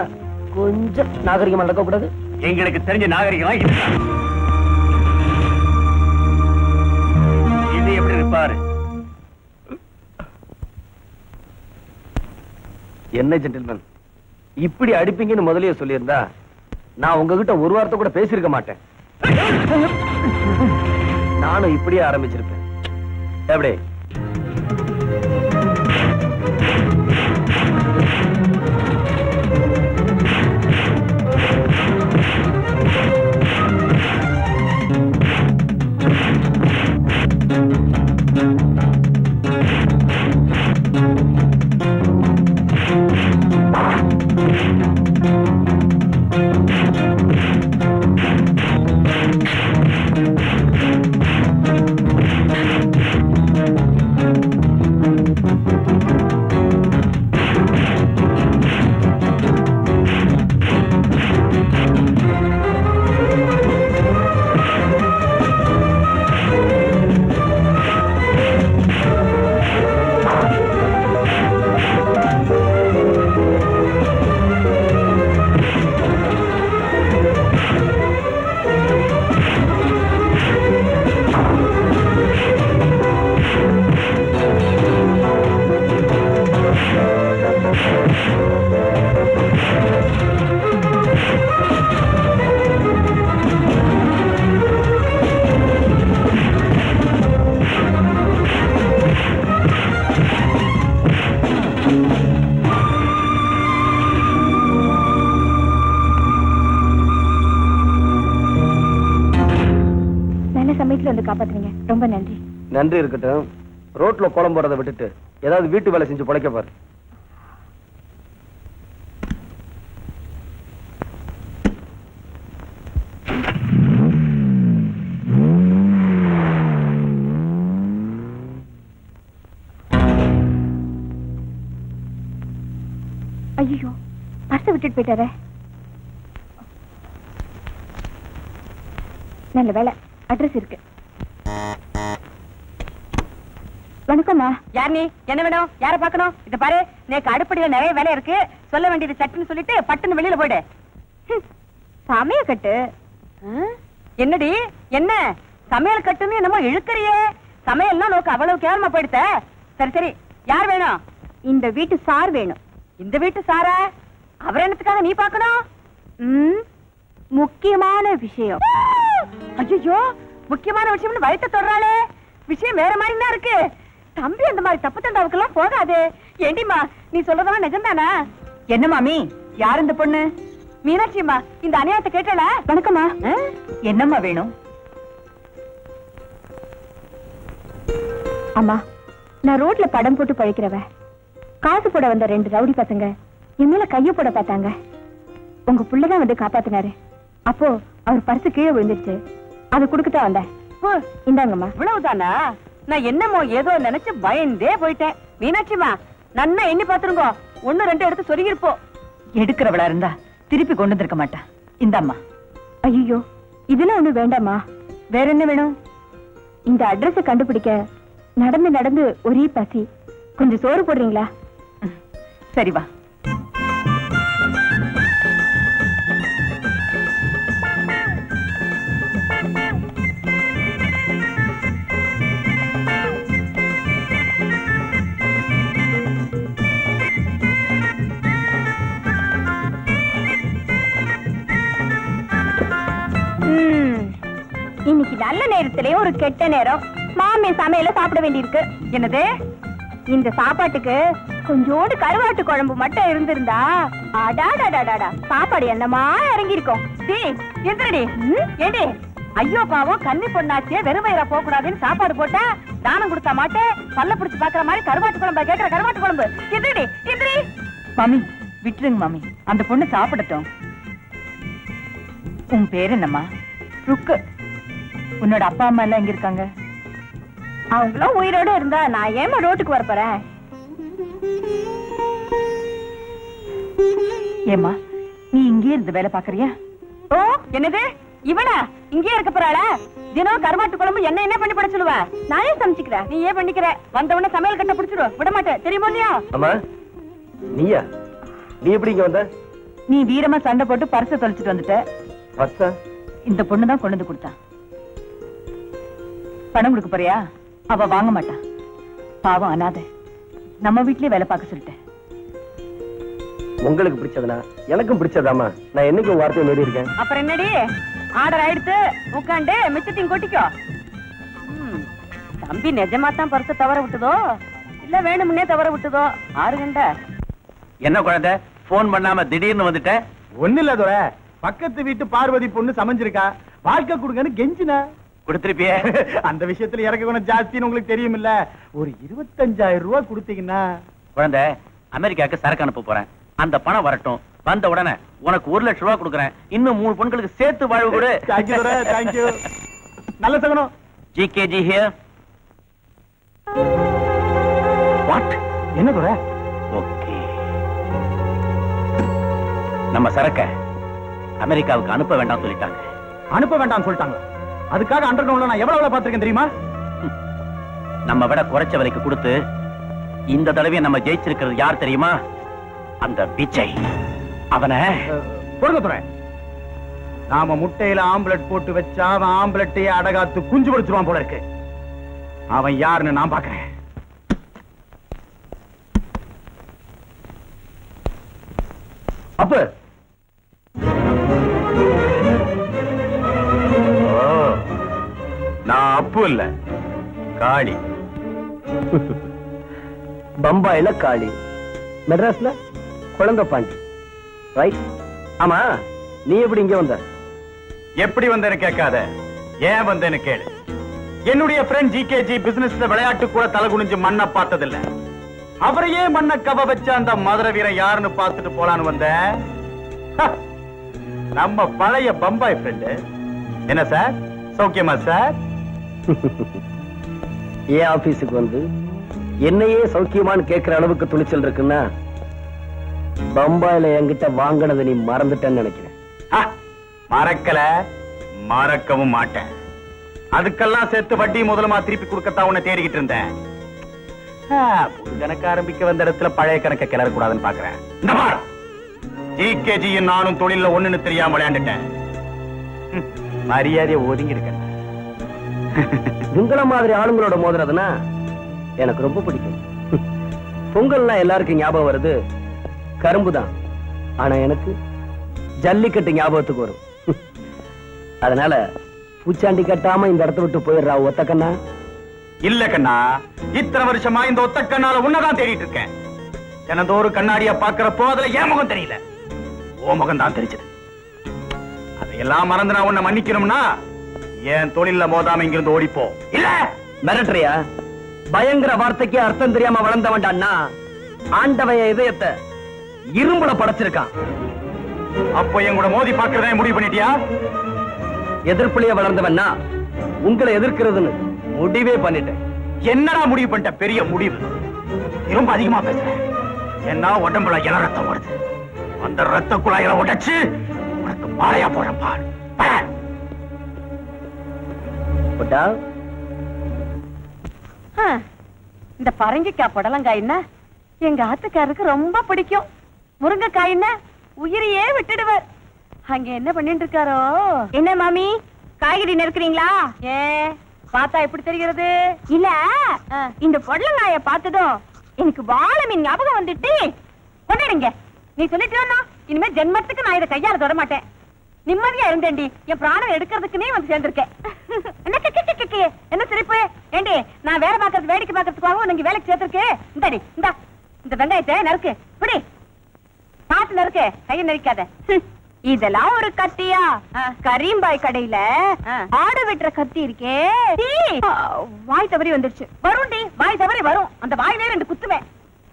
[SPEAKER 2] கொஞ்சம் நாகரிகமா நடக்க கூடாது. எங்களுக்கு தெரிஞ்ச நாகரிகமா இது எப்படி இருப்பாரு? என்ன ஜென்டில்மேன், இப்படி அடிப்பீங்கன்னு முதலியே சொல்லியிருந்தா நான் உங்ககிட்ட ஒரு வார்த்தை கூட பேசியிருக்க மாட்டேன். நானும் இப்படியே ஆரம்பிச்சிருப்பேன். எப்படி?
[SPEAKER 4] சமயத்துல வந்து காப்பாத்துறீங்க. ரொம்ப நன்றி.
[SPEAKER 2] நன்றி இருக்கட்டும். ரோட்ல கோலம் போறதை விட்டுட்டு ஏதாவது வீட்டு வேலை செஞ்சு பொழைக்க பாரு.
[SPEAKER 4] ஐயோ, பர்ஸ விட்டுட்டு போயிட்டாரே. நல்ல வேலை, அட்ரஸ் இருக்கு. வணக்கம்மா.
[SPEAKER 1] யார் நீ? என்ன வேணும்? யார பாக்கணும்? இத பாரு, நேக்கு அடுப்படியில நிறைய வேலை இருக்கு. சொல்ல வேண்டியது சட்டுன்னு சொல்லிட்டு பட்டுன்னு வெளியில போயிடு.
[SPEAKER 4] சமய கட்டு.
[SPEAKER 1] என்னடி என்ன சமையல் கட்டுன்னு என்னமோ இழுக்கறியே? சமையல்லாம் நோக்கு அவ்வளவு கேவலமா போயிடுத்த. சரி சரி, யார் வேணும்?
[SPEAKER 4] இந்த வீட்டு சார் வேணும்.
[SPEAKER 1] இந்த வீட்டு சாரா? அவர் என்னத்துக்காக நீ பாக்கணும்?
[SPEAKER 4] முக்கியமான விஷயம்.
[SPEAKER 1] ஐயோ, முக்கியமான விஷயம்னு வயிற்ற தொடராளே. விஷயம் வேற மாதிரி தான் இருக்கு. தம்பி அந்த மாதிரி தப்பு தண்டாவுக்கு எல்லாம் போகாது. ஏண்டிமா, நீ சொல்றதெல்லாம் நிஜம்தானா? என்ன மாமி, யார் இந்த பொண்ணு? மீனாட்சியம்மா, இந்த அநியாயத்தை கேட்டல.
[SPEAKER 4] வணக்கம்மா.
[SPEAKER 1] என்னம்மா வேணும்?
[SPEAKER 4] அம்மா, நான் ரோட்ல படம் போட்டு பழைக்கிறவ. காசு போட வந்த 2 ரவுடி பசங்க என் மேல கைய போட பார்த்தாங்க. உங்க புள்ளதான் வந்து காப்பாத்தினாரு. அப்போ அவர் பர்சு கீழே விழுந்துருச்சு. அது குடுக்கத்தான் வந்தேன். இந்தாங்கம்மா.
[SPEAKER 1] இவ்வளவுதானா? நான் என்னமோ ஏதோ நினைச்சு பயந்தே போயிட்டேன். மீனாட்சிமா, நன்னா எண்ணி பாத்துருங்க. 1 2 எடுத்து சொருகிருப்போம். எடுக்கிறவளா இருந்தா திருப்பி கொண்டு வந்திருக்க மாட்டா. இந்தாம்மா.
[SPEAKER 4] ஐயோ, இதெல்லாம் ஒண்ணு வேண்டாமா.
[SPEAKER 1] வேற என்ன வேணும்?
[SPEAKER 4] இந்த அட்ரஸ் கண்டுபிடிக்க நடந்து நடந்து ஒரே பசி. கொஞ்சம் சோறு போடுறீங்களா?
[SPEAKER 1] சரி வா.
[SPEAKER 4] இன்னைக்கு நல்ல நேரத்திலே ஒரு கெட்ட நேரம். மாமி சமையல சாப்பிட வேண்டியிருக்கு.
[SPEAKER 1] என்னது?
[SPEAKER 4] இந்த சாப்பாட்டுக்கு கொஞ்சோண்டு கருவாட்டு குழம்பு மட்டும் இருந்திருந்தா அடாடாடாடா சாப்பாடு என்னமா இறங்கி இருக்கும்.
[SPEAKER 1] எந்திரடி. ஏண்டி, ஐயோ பாவம், கன்னி பொண்ணாச்சியே வெறும் வயிறா போக கூடாதுன்னு சாப்பாடு போட்டா தானம் கொடுத்தா மாட்டே. பல்ல பிடிச்சு பாக்குற மாதிரி கருவாட்டு குழம்பு கேக்குற. கருவாட்டு குழம்பு எந்திரடி, எந்திரி. மாமி விட்டுருங்க மாமி, அந்த பொண்ணு சாப்பிடட்டும். உன் பேர் என்னம்மா? ருக்கு. உன்னோட அப்பா அம்மா எல்லாம் எங்க இருக்காங்க?
[SPEAKER 4] அவங்களும் உயிரோட இருந்தா நான் ஏமா ரோட்டுக்கு வரப்போறேன்?
[SPEAKER 1] ஏமா, நீ இங்கே இருந்து வேலை பாக்குறியா? ஓ, என்னது இவனா இங்கே இருக்க போறாளா? தினம் கருவாட்டு குழம்பு என்ன பண்ணி பட சொல்லுவ?
[SPEAKER 4] நானே சமைச்சுக்கிறேன்.
[SPEAKER 1] நீ ஏன் பண்ணிக்கிற? வந்த உடனே சமையல் கட்ட பிடிச்சிடும். விட மாட்டேன், தெரியுமோ இல்லையா?
[SPEAKER 2] அம்மா, நீயா? நீ எப்படி இங்க வந்த?
[SPEAKER 1] நீ வீரமா சண்டை போட்டு பர்ஸ தொலைச்சிட்டு வந்துட்ட.
[SPEAKER 2] பர்ஸா?
[SPEAKER 1] இந்த பொண்ணு தான் கொண்டு வந்து கொடுத்தா. பணம் கொடுக்க போறியா? அவ வாங்க மாட்டா. பாவம் அனாதை. நம்ம வீட்லயே வேலை பார்க்க சொல்லிட்டேன்.
[SPEAKER 2] உங்களுக்கு பிடிச்சதுனா எனக்கும் பிடிச்சதாமா. நான் என்னைக்கு வார்த்தையை மீறி இருக்கேன்?
[SPEAKER 1] அப்புறம் என்னடி, ஆர்டர் ஆயிடுத்து, உட்காந்து மிச்சத்தையும் கொட்டிக்கோ. தம்பி நிஜமா தான் பர்ஸ தவற விட்டுதோ இல்ல வேணும்னே தவற விட்டுதோ? ஆறுகண்ட.
[SPEAKER 5] என்ன குழந்தை, போன் பண்ணாம திடீர்னு வந்துட்ட?
[SPEAKER 3] ஒண்ணு இல்ல துரை, பக்கத்து வீட்டு பார்வதி பொண்ணு சமைஞ்சிருக்கா, வாழ்க்கை கொடுங்கன்னு கெஞ்சின.
[SPEAKER 5] கொடுத்திருப்பியே.
[SPEAKER 3] அந்த விஷயத்துல இறக்க குணம் ஜாஸ்தின்னு உங்களுக்கு தெரியும் இல்ல. ஒரு 25,000 ரூபாய் கொடுத்தீங்கன்னா.
[SPEAKER 5] குழந்தை, அமெரிக்காக்கு சரக்கு அனுப்ப போறேன். அந்த பணம் வரட்டும். வந்த உடனே உனக்கு 1 லட்சம் ரூபாய் கொடுக்கறேன். இன்னும் 3 பொண்களுக்கு சேர்த்து வாழ்வு கொடு.
[SPEAKER 3] தேங்க்யூ துரை, தேங்க்யூ. நல்ல சகனம்.
[SPEAKER 5] GKG here. வாட்?
[SPEAKER 3] என்ன துரை?
[SPEAKER 5] ஓகே, நம்ம சரக்க அமெரிக்காவுக்கு அனுப்ப வேண்டாம் சொல்லிட்டாங்க.
[SPEAKER 3] அனுப்ப வேண்டாம் சொல்லிட்டாங்க. அதுக்காக அண்டர் கிரவுண்ட்ல நான் எவ்வளவு பார்த்திருக்கேன் தெரியுமா?
[SPEAKER 5] நம்ம விட குறைச்ச விலைக்கு கொடுத்து இந்த தடவை நம்ம ஜெயிச்சிருக்கிறது யார் தெரியுமா? அந்த விஜய். அவனை
[SPEAKER 3] கொடுங்க துரை. நாம முட்டையில ஆம்புலட் போட்டு வச்சா அவன் ஆம்புலட்டையே அடகாத்து குஞ்சு பொறிச்சிருவான் போல இருக்கு. அவன் யாருன்னு நான் பாக்குறேன்.
[SPEAKER 2] அப்ப
[SPEAKER 5] நான் அப்பு இல்ல, காளி.
[SPEAKER 2] பம்பாயில காளி, மெட்ராஸ்ல குழந்தை பாண்டி. ரைட். ஆமா, நீ எப்படி இங்க வந்த?
[SPEAKER 5] எப்படி வந்தேன்னு கேட்காத, ஏன் வந்தேன்னு கேளு. என்னுடைய ஃப்ரெண்ட் ஜிகேஜி பிசினஸ்ல விளையாட்டு கூட தலை குனிஞ்சு மண்ணை பார்த்ததில்ல. அவரையே மண்ணை கவ வச்ச அந்த மதுரை வீரன் யாருன்னு பார்த்துட்டு போலான்னு வந்த நம்ம பழைய பம்பாய் ஃப்ரெண்டு. என்ன சார், சௌக்கியமா சார்?
[SPEAKER 2] ஏன் ஆபீஸுக்கு வந்து என்னையே சௌக்கியமான்னு கேட்கிற அளவுக்கு துணிச்சல் இருக்குன்னா பம்பாயில என்கிட்ட வாங்கினதை நீ மறந்துட்டேன்னு நினைக்கிறேன்.
[SPEAKER 5] மறக்கல, மறக்கவும் மாட்டேன். அதுக்கெல்லாம் சேர்த்து வட்டி முதலமா திருப்பி கொடுக்கத்தான் உன்னை தேடிக்கிட்டு இருந்தேன். புது கணக்கு ஆரம்பிக்க வந்த இடத்துல பழைய கணக்க கிளற கூடாதுன்னு பாக்குறேன். இந்த பார், ஜிகேஜியும் நானும் தொழில ஒண்ணுன்னு தெரியாம விளையாண்டுட்டேன். மரியாதையை ஒதுங்கி இருக்கேன்.
[SPEAKER 2] உங்கள மாதிரி ஆளுங்களோட மோதுறதுன்னா எனக்கு ரொம்ப பிடிக்கும். பொங்கல்னா எல்லாருக்கும் ஞாபகம் வருது கரும்பு தான். ஆனா எனக்கு ஜல்லிக்கட்டு ஞாபகத்துக்கு வரும். அதனால பூச்சாண்டி கட்டாம இந்த இடத்த விட்டு போயிடுறா ஒத்த கண்ணா.
[SPEAKER 5] இல்ல கண்ணா, இத்தனை வருஷமா இந்த ஒத்த கண்ணால உன்னதான் தேடிட்டு இருக்கேன். தினந்தோறு கண்ணாடிய பாக்குறப்போ அதுல என் முகம் தெரியல, ஓ முகம் தான் தெரிஞ்சது. அதையெல்லாம் மறந்து நான் உன்னை மன்னிக்கணும்னா என் தொழில மோதாம இங்கிருந்து ஓடிப்போ. இல்ல
[SPEAKER 2] மிரட்டுறியா? பயங்கர வார்த்தைக்கு அர்த்தம் தெரியாம வளர்ந்த வேண்டான்னா ஆண்டவன் இதயத்தை இரும்புல படைச்சிருக்கான்.
[SPEAKER 5] அப்போ என் கூட மோதி பாக்குறதே முடிவு பண்ணிட்டியா?
[SPEAKER 2] எதிர்ப்புலைய வளர்ந்தவன்னா உங்களை எதிர்க்கிறதுன்னு முடிவே பண்ணிட்டேன்.
[SPEAKER 5] என்னடா முடிவு பண்ணிட்ட? பெரிய முடிவு. ரொம்ப அதிகமா பேசுறேன். என்ன உடம்புல இள ரத்தம் வருது. அந்த ரத்த குழாயில உடைச்சு உனக்கு மாலையா போறேன் பார்.
[SPEAKER 1] இந்த பரங்கிக்காய் புடலங்காய்னா எங்க ஆத்துக்காரருக்கு ரொம்ப பிடிக்கும். முருங்கைக்காய்னா உயிரையே விட்டுடுவார். அங்க என்ன பண்ணிட்டு இருக்காரோ?
[SPEAKER 4] என்ன மாமி, காய்கறி நறுக்குறீங்களா?
[SPEAKER 1] ஏ பார்த்தா எப்படி தெரிகிறது?
[SPEAKER 4] இல்ல, இந்த பொடலங்காய பார்த்ததும் எனக்கு வாழை மீன் ஞாபகம் வந்துட்டு.
[SPEAKER 1] கொண்டாடுங்க. நீ சொல்லிட்டேன்னா இனிமே ஜென்மத்துக்கு நான் இதை கையால தொட மாட்டேன். நிம்மதியா இருந்தேன்டி. என் பிராணம் எடுக்கிறதுக்குனே வந்து சேர்ந்திருக்கேன். என்ன சிரிப்பு? ஏண்டி, நான் வேலை பார்க்கறது வேடிக்கை பார்க்கறதுக்காகவும் நீங்க வேலைக்கு சேர்த்திருக்கு. இந்தாடி, இந்த வெங்காயத்தை நறுக்கு. பிடி, பார்த்து நறுக்கு, கையை நெரிக்காத.
[SPEAKER 4] இதெல்லாம் ஒரு கத்தியா? கரீம்பாய் கடையில ஆடு வெட்டுற கத்தி இருக்கே. வாய் தவறி வந்துருச்சு.
[SPEAKER 1] வரும்டி, வாய் தவறி வரும். அந்த வாயிலே 2 குத்துவேன்.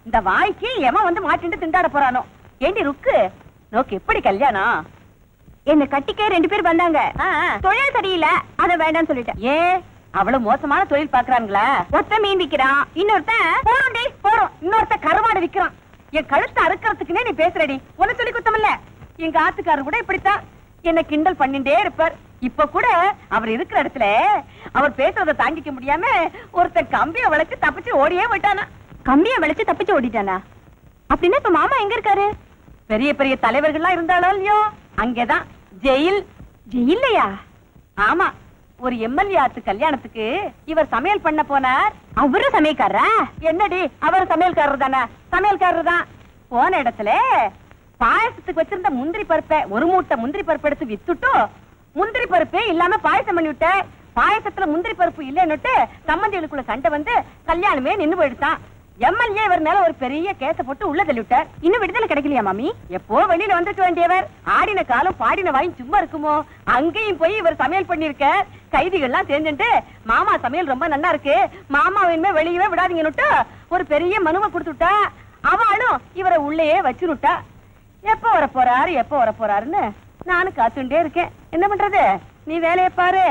[SPEAKER 1] இந்த வாய்க்கு எவன் வந்து மாட்டிட்டு திண்டாட போறானோ. ஏண்டி ருக்கு, நோக்கு எப்படி கல்யாணம்?
[SPEAKER 4] என்ன கட்டிக்க 2 பேர் வந்தாங்க. தொழில் சரியில்லை, அத வேண்டாம்னு சொல்லிட்டேன்.
[SPEAKER 1] ஏன் அவ்வளவு மோசமான தொழில் பாக்குறாங்களா?
[SPEAKER 4] ஒத்த மீன் விக்கிறான், இன்னொருத்தன்
[SPEAKER 1] போறோம்டி போறோம், இன்னொருத்த கருவாடு விக்கிறான். என் கழுத்தை அறுக்கிறதுக்குன்னே நீ பேசுறடி. உன்னை சொல்லி குத்தமில்ல. எங்க ஆத்துக்காரர் கூட இப்படித்தான் என்ன கிண்டல் பண்ணிட்டே இருப்பார். இப்ப கூட அவர் இருக்கிற இடத்துல அவர் பேசுறத தாங்கிக்க முடியாம ஒருத்தன் கம்பிய வளைச்சு தப்பிச்சு ஓடியே போயிட்டானா.
[SPEAKER 4] கம்பிய வளைச்சு தப்பிச்சு ஓடிட்டானா? அப்படின்னா இப்ப மாமா எங்க இருக்காரு?
[SPEAKER 1] பெரிய பெரிய தலைவர்கள்லாம் இருந்தாலும் இல்லையோ அங்கேதான் ஜெயில்.
[SPEAKER 4] ஜெயில்லையா?
[SPEAKER 1] ஆமா, ஒரு எம்எல்ஏ ஆத்து கல்யாணத்துக்கு இவர் சமையல் பண்ண போனார்.
[SPEAKER 4] அவரு சமையல்காரரா?
[SPEAKER 1] என்னடி, அவர் சமையல்காரர் தானே? சமையல்காரர் தான். போன இடத்துல பாயசத்துக்கு வச்சிருந்த முந்திரி பருப்பை, ஒரு மூட்டை முந்திரி பருப்பு எடுத்து வித்துட்டு முந்திரி பருப்பே இல்லாம பாயசம் பண்ணி விட்ட. பாயசத்துல முந்திரி பருப்பு இல்லைன்னுட்டு சம்பந்திகளுக்குள்ள சண்டை வந்து கல்யாணமே நின்னு போயிடுதான். எம்எல்ஏ இவர் மேல ஒரு பெரிய கேஸ போட்டு உள்ள தள்ளி விட்டார்.
[SPEAKER 4] இன்னும் விடுதலை கிடைக்கலையா மாமி?
[SPEAKER 1] எப்போ வெளியில வந்துக்க வேண்டியவர். ஆடின காலம் பாடின வாயும் சும்மா இருக்குமோ? அங்கேயும் போய் இவர் சமையல் பண்ணிருக்க. கைதிகள்லாம் சேர்ந்துட்டு மாமா சமையல் ரொம்ப நல்லா இருக்கு, மாமாவின்மே வெளியவே விடாதீங்கன்னுட்டு ஒரு பெரிய மனுவை கொடுத்துட்டா. அவளும் இவரை உள்ளேயே வச்சுனுட்டா. எப்ப வர போறாரு எப்ப வர போறாருன்னு நானும் காத்துட்டே இருக்கேன். என்ன பண்றது? நீ வேலையை பாரு.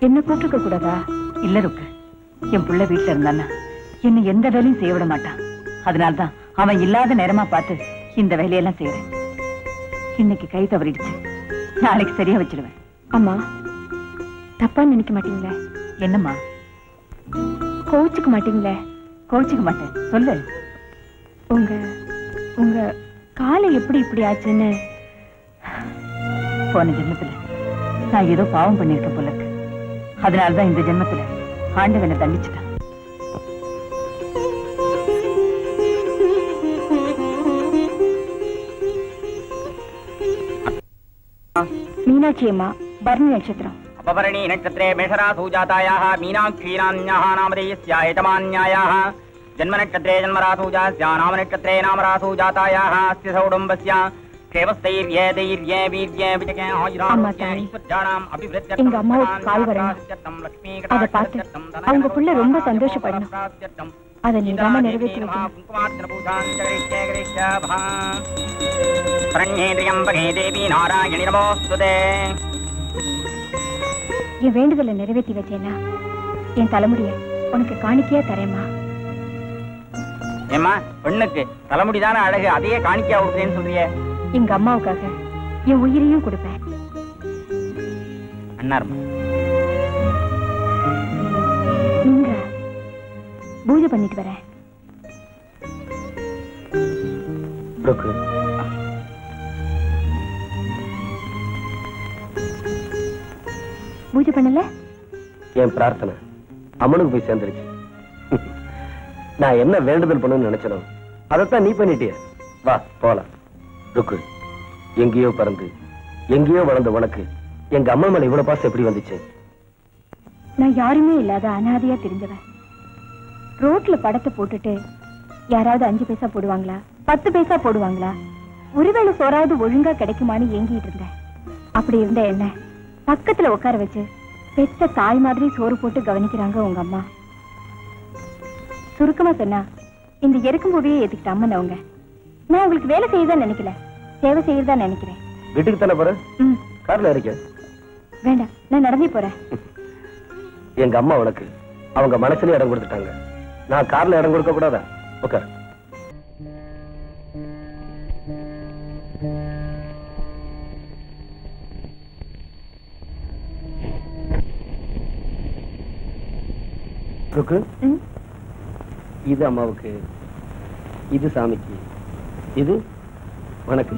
[SPEAKER 4] என்ன கூப்பிட்டுக்க கூடாதா?
[SPEAKER 1] இல்ல ருக்கு, என் புள்ள வீட்டுல இருந்தானா என்ன எந்த வேலையும் செய்ய விட மாட்டான். அதனால்தான் அவன் இல்லாத நேரமா பார்த்து இந்த வேலையெல்லாம் செய்யறேன். இன்னைக்கு கை தவறிடுச்சு, நாளைக்கு சரியா வச்சிடுவேன்.
[SPEAKER 4] அம்மா, தப்பா நினைக்க மாட்டீங்களே?
[SPEAKER 1] என்னம்மா?
[SPEAKER 4] கோச்சுக்க மாட்டீங்களே?
[SPEAKER 1] கோச்சிக்க மாட்டேன், சொல்லு.
[SPEAKER 4] உங்க உங்க காலை எப்படி இப்படி ஆச்சுன்னு
[SPEAKER 1] போன ஜென்மத்துல நான் ஏதோ பாவம் பண்ணிருக்கேன் போல இருக்கு. அதனாலதான் இந்த ஜென்மத்துல ஆண்டவனை தண்டிச்சுட்டான்.
[SPEAKER 4] மீனாட்சி அம்மா, பரணி நட்சத்திரம்.
[SPEAKER 6] अपवर्णी नक्षत्रे मेषरासु जातायाः मीनाक्षीरान्याः नामधेयस्या एतमान्यायाः जन्मनक्षत्रे जन्मरासु जास्या नामनक्षत्रे नामरासु जातायाः अस्य सौडुम्बस्य क्षेमस्थैर्ये दैर्ये वीर्ये विजये आयुरारोग्ये ऐश्वर्याणाम् अभिवृद्ध्यर्थं
[SPEAKER 4] எங்க அம்மாவுக்கு கால் வரணும். அதை பார்த்து அவங்க புள்ள ரொம்ப சந்தோஷப்படணும். அதை நீங்காம நிறைவேற்றி வைக்கணும்.
[SPEAKER 6] பிரண்யேந்திரியம்பகே தேவி நாராயணி நமோஸ்துதே.
[SPEAKER 4] என் வேண்டுதலை நிறைவேற்றி வச்சேன்னா என் தலைமுடிய உனக்கு காணிக்கையா தரேம்மா.
[SPEAKER 6] ஏம்மா, பெண்ணுக்கு தலைமுடிதான அழகு, அதையே காணிக்கையா கொடுக்குறேன்னு சொல்றியே?
[SPEAKER 4] எங்க அம்மாவுக்காக என் உயிரையும் கொடுப்பேன்.
[SPEAKER 6] அண்ணார்
[SPEAKER 4] நீங்க பூஜை பண்ணிட்டு வரேன்.
[SPEAKER 2] ருக்கு,
[SPEAKER 4] பூஜை பண்ணல?
[SPEAKER 2] என் பிரார்த்தனை அம்மனுக்கு போய் சேர்ந்துருச்சு. நான் என்ன வேண்டுதல் பண்ணணும்னு நினைச்சனும் அதைத்தான் நீ பண்ணிட்டிய. வா போலாம். ருக்கு, எங்கேயோ பறந்து எங்கேயோ வளர்ந்த உனக்கு எங்க அம்மா மேல இவ்வளவு பாசம் எப்படி வந்துச்சு?
[SPEAKER 4] நான் யாருமே இல்லாத அனாதையா தெரிஞ்சவன். ரோட்ல படத்தை போட்டுட்டு யாராவது 5 பைசா போடுவாங்களா, 10 பைசா போடுவாங்களா, ஒருவேளை சோறாவது ஒழுங்கா கிடைக்குமான்னு ஏங்கிட்டு இருந்தேன். அப்படி இருந்த என்ன பக்கத்துல உட்கார வச்சு பெத்த தாய் மாதிரி சோறு போட்டு கவனிக்கிறாங்க உங்க அம்மா. சுருக்கமா சொன்னா இந்த எருக்கும் பூவையே ஏத்துக்கிட்ட அம்மன் அவங்க. நான் உங்களுக்கு வேலை செய்யதான் நினைக்கல, சேவை செய்யறதா நினைக்கிறேன்.
[SPEAKER 2] வீட்டுக்கு தானே போற?
[SPEAKER 4] ம்,
[SPEAKER 2] கார்ல இருக்க?
[SPEAKER 4] வேண்டாம், நான் நடந்தே போறேன்.
[SPEAKER 2] எங்க அம்மா உனக்கு அவங்க மனசுல இடம் கொடுத்துட்டாங்க. நான் கார்ல இடம் கொடுக்க கூடாதா? உட்கார். ருக்கு,
[SPEAKER 4] ம்,
[SPEAKER 2] இது அம்மாவுக்கு, இது சாமிக்கு, இது உனக்கு.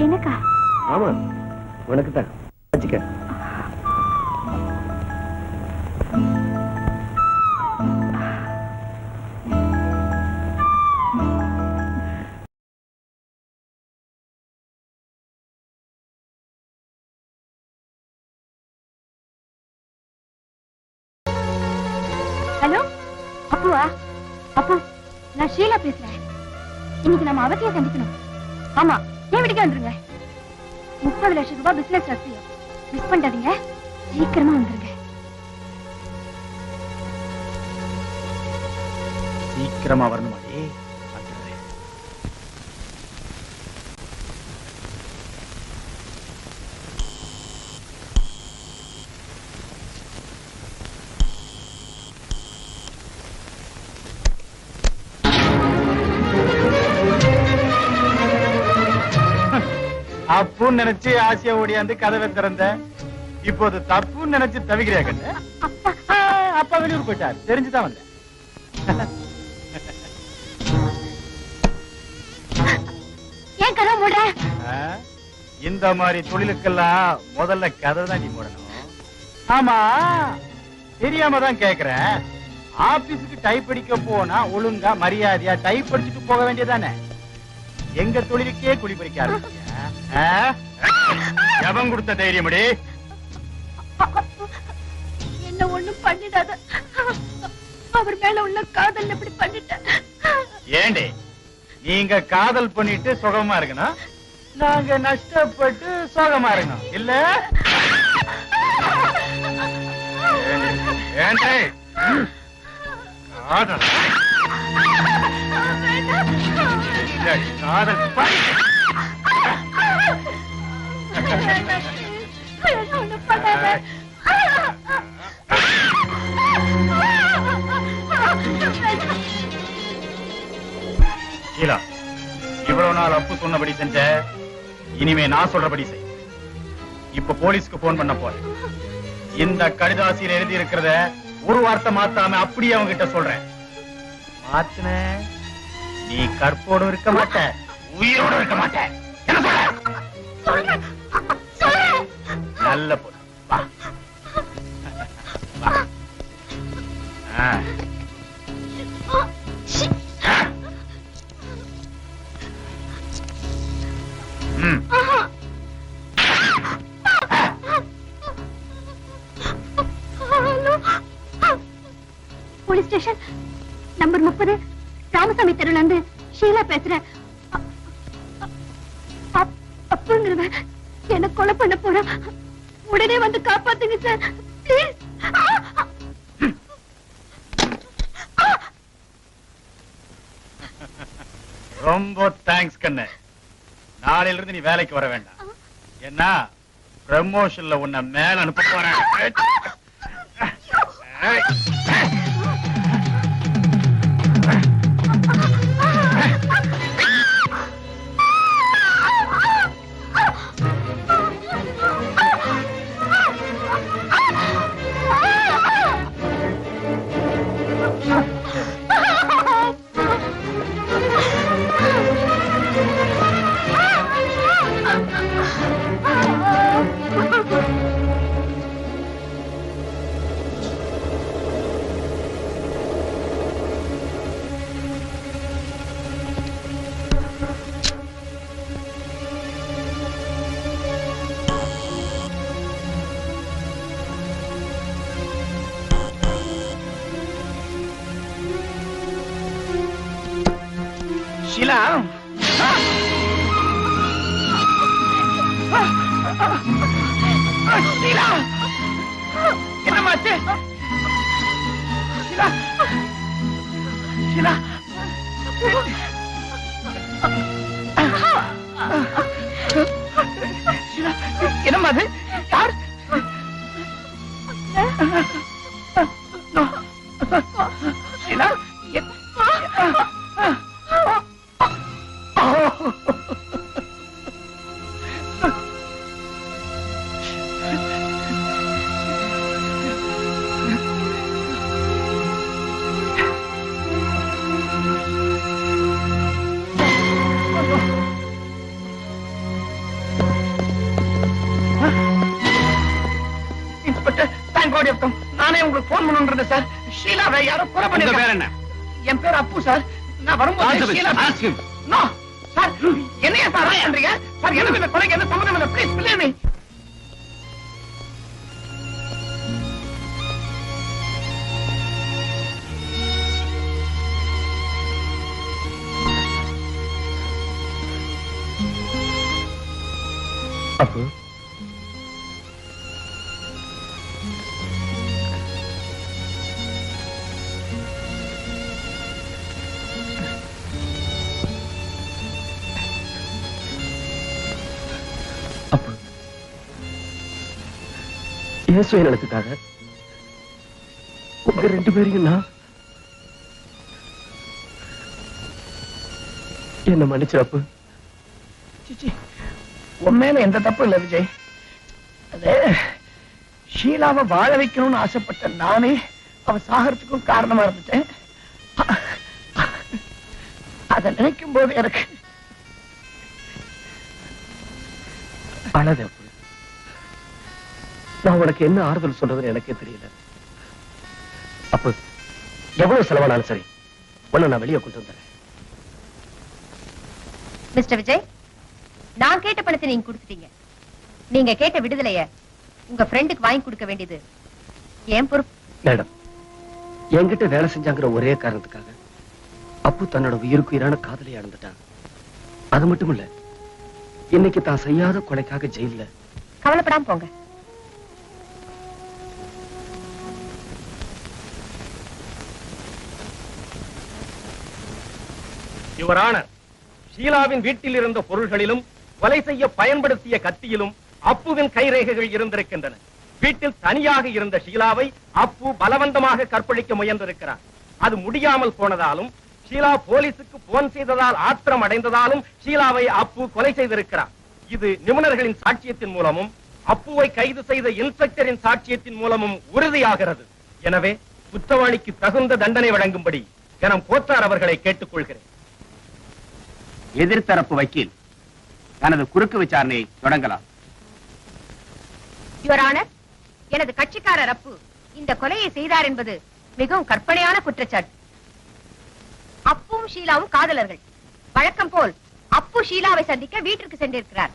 [SPEAKER 4] எனக்கா?
[SPEAKER 2] ஆமா, உனக்கு தான். வச்சுக்க.
[SPEAKER 4] ஹலோ அப்புவா? அப்பு, நான் ஷீலா பேசுறேன். இன்னைக்கு நம்ம அவசியம் சந்திக்கணும். ஆமா, என் வீட்டுக்கு வந்துருங்க. 30 லட்சம் ரூபாய் பிசினஸ் ரகசியம். மிஸ் பண்ணாதீங்க, சீக்கிரமா வந்துருங்க.
[SPEAKER 5] சீக்கிரமா வரணுமா? அப்புன்னு நினைச்சு ஆசையா ஓடியாந்து கதவை திறந்த, இப்போது தப்புன்னு நினைச்சு தவிக்கிறியா கண்ணு? அப்பா வெளியூர் போயிட்டார், தெரிஞ்சுதான் வந்தேன்.
[SPEAKER 4] ஏன் கதவை மூடுற?
[SPEAKER 5] இந்த மாதிரி தொழிலுக்கெல்லாம் முதல்ல கதை தான் நீ மூடணும். ஆமா, தெரியாம தான் கேக்குறேன். ஆபீஸுக்கு டைப் அடிக்க போனா ஒழுங்கா மரியாதையா டைப் அடிச்சுட்டு போக வேண்டியதானே? எங்க தொழிலுக்கே குழி பறிக்க ஆரம்பிச்சியா? எவன் கொடுத்த தைரியமடி?
[SPEAKER 4] என்ன ஒண்ணும் பண்ணிடாத. அவர் மேல உள்ள காதல் எப்படி பண்ணிட்ட?
[SPEAKER 5] ஏண்டி, நீங்க காதல் பண்ணிட்டு சுகமா இருக்கணும், நாங்க நஷ்டப்பட்டு சோகமா இருக்கணும் இல்ல? ஏண்டி காதல் காதல்
[SPEAKER 4] ஒண்ணும் பண்ணாத.
[SPEAKER 5] ஷீலா, இவ்வளவு நாள் அப்பு சொன்னபடி செஞ்ச, இனிமே நான் சொல்றபடி செய். இப்ப போலீஸ்க்கு போன் பண்ண போறேன். இந்த கடிதாசியில் எழுதி இருக்கிறத ஒரு வார்த்தை மாத்தாம அப்படியே அவங்க கிட்ட சொல்றேன். மாத்தின நீ கற்போடு இருக்க மாட்ட, உயிரோடு இருக்க மாட்ட. என்ன சொல்ற? நல்ல பொண்ணு. வா. வா. ஆ. ம்.
[SPEAKER 4] போலீஸ் ஸ்டேஷன் நம்பர் 30 ராமசாமி தெருல இருந்து ஷீலா பேசுறேன். அப்புங்கிறவன் என்ன கொலை பண்ண போறான். உடனே வந்து காப்பாத்துங்க சார் ப்ளீஸ்.
[SPEAKER 5] ரொம்ப தேங்க்ஸ் கண்ணு. நாளையில இருந்து நீ வேலைக்கு வர வேண்டாம். என்ன ப்ரமோஷன்ல உன்னை மேல அனுப்ப போறேன். ஷீலா, ஷீலா, என்னமாச்சு? ஷீலா, ஷீலா, ஷீலா, என்னம்மா அது? யார்? ஷீலா, நானே உங்களுக்கு போன் பண்ணு சார். ஷீலாவை யாரோ கொலை பண்ணிருக்காங்க. என் பேர் அப்பு சார். நான் வரும்போது ஷீலா நோ சார். என்னைய சார் பண்றீங்க சார்? எனக்கு இந்த கொலைக்கு என்ன சம்பந்தம் இல்லை. Please believe me.
[SPEAKER 2] Appu, Appu, ஏன் சுயநலத்துக்காக உங்க 2 பேரையும் நான் என்ன மன்னிச்சு அப்பு.
[SPEAKER 3] சிச்சி, உன் மேல எந்த தப்பு இல்ல விஜய். அது ஷீலாவை வாழ வைக்கணும்னு ஆசைப்பட்ட நானே அவ சாகறதுக்கும் காரணமா இருந்துட்டேன். அதை நினைக்கும் போது எனக்கு
[SPEAKER 2] அழாத அப்பு. நான் உனக்கு என்ன ஆறுதல் சொல்றதுன்னு எனக்கே தெரியல. அப்பு, எவ்வளவு செலவானாலும் சரி உன்னை நான் வெளியே கொண்டு வந்துடுறேன்.
[SPEAKER 7] மிஸ்டர் விஜய், நான் கேட்ட பணத்தை நீங்க கொடுத்துட்டீங்க. நீங்க கேட்ட விடுதலைய உங்க ஃப்ரெண்டுக்கு வாங்கி கொடுக்க வேண்டியது ஏன் பொறுப்பு.
[SPEAKER 2] மேடம், என்கிட்ட வேலை செஞ்சாங்கிற ஒரே காரணத்துக்காக அப்பு தன்னோட உயிருக்குயிரான காதலை இழந்துட்டான். அது மட்டும் இல்ல, இன்னைக்கு தான் செய்யாத கொலைக்காக ஜெயில.
[SPEAKER 7] கவலைப்படாம போங்க.
[SPEAKER 6] யுவர் ஆனர், ஷீலாவின் வீட்டில் இருந்த பொருள்களிலும் கொலை செய்ய பயன்படுத்திய கத்தியிலும் அப்புவின் கைரேகைகள் இருந்திருக்கின்றன. வீட்டில் தனியாக இருந்த ஷீலாவை அப்பு பலவந்தமாக கற்பழிக்க முயன்றிருக்கிறார். அது முடியாமல் போனதாலும் ஷீலா போலீசுக்கு போன் செய்ததால் ஆத்திரம் அடைந்ததாலும் ஷீலாவை அப்பு கொலை செய்திருக்கிறார். இது நிபுணர்களின் சாட்சியத்தின் மூலமும் அப்புவை கைது செய்த இன்ஸ்பெக்டரின் சாட்சியத்தின் மூலமும் உறுதியாகிறது. எனவே குற்றவாளிக்கு தகுந்த தண்டனை வழங்கும்படி கனம் கோத்தார் அவர்களை கேட்டுக்கொள்கிறேன்.
[SPEAKER 5] எதிர்த்தரப்பு வக்கீல் தனது குறுக்கு விசாரணையை தொடங்கலாம்.
[SPEAKER 7] யுவர் ஆனர், எனது கட்சிக்காரர் அப்பு இந்த கொலையை செய்தார் என்பது மிகவும் கற்பனையான குற்றச்சாட்டு. அப்புவும் ஷீலாவும் காதலர்கள். வழக்கம் போல் அப்பு ஷீலாவை சந்திக்க வீட்டிற்கு சென்றிருக்கிறார்.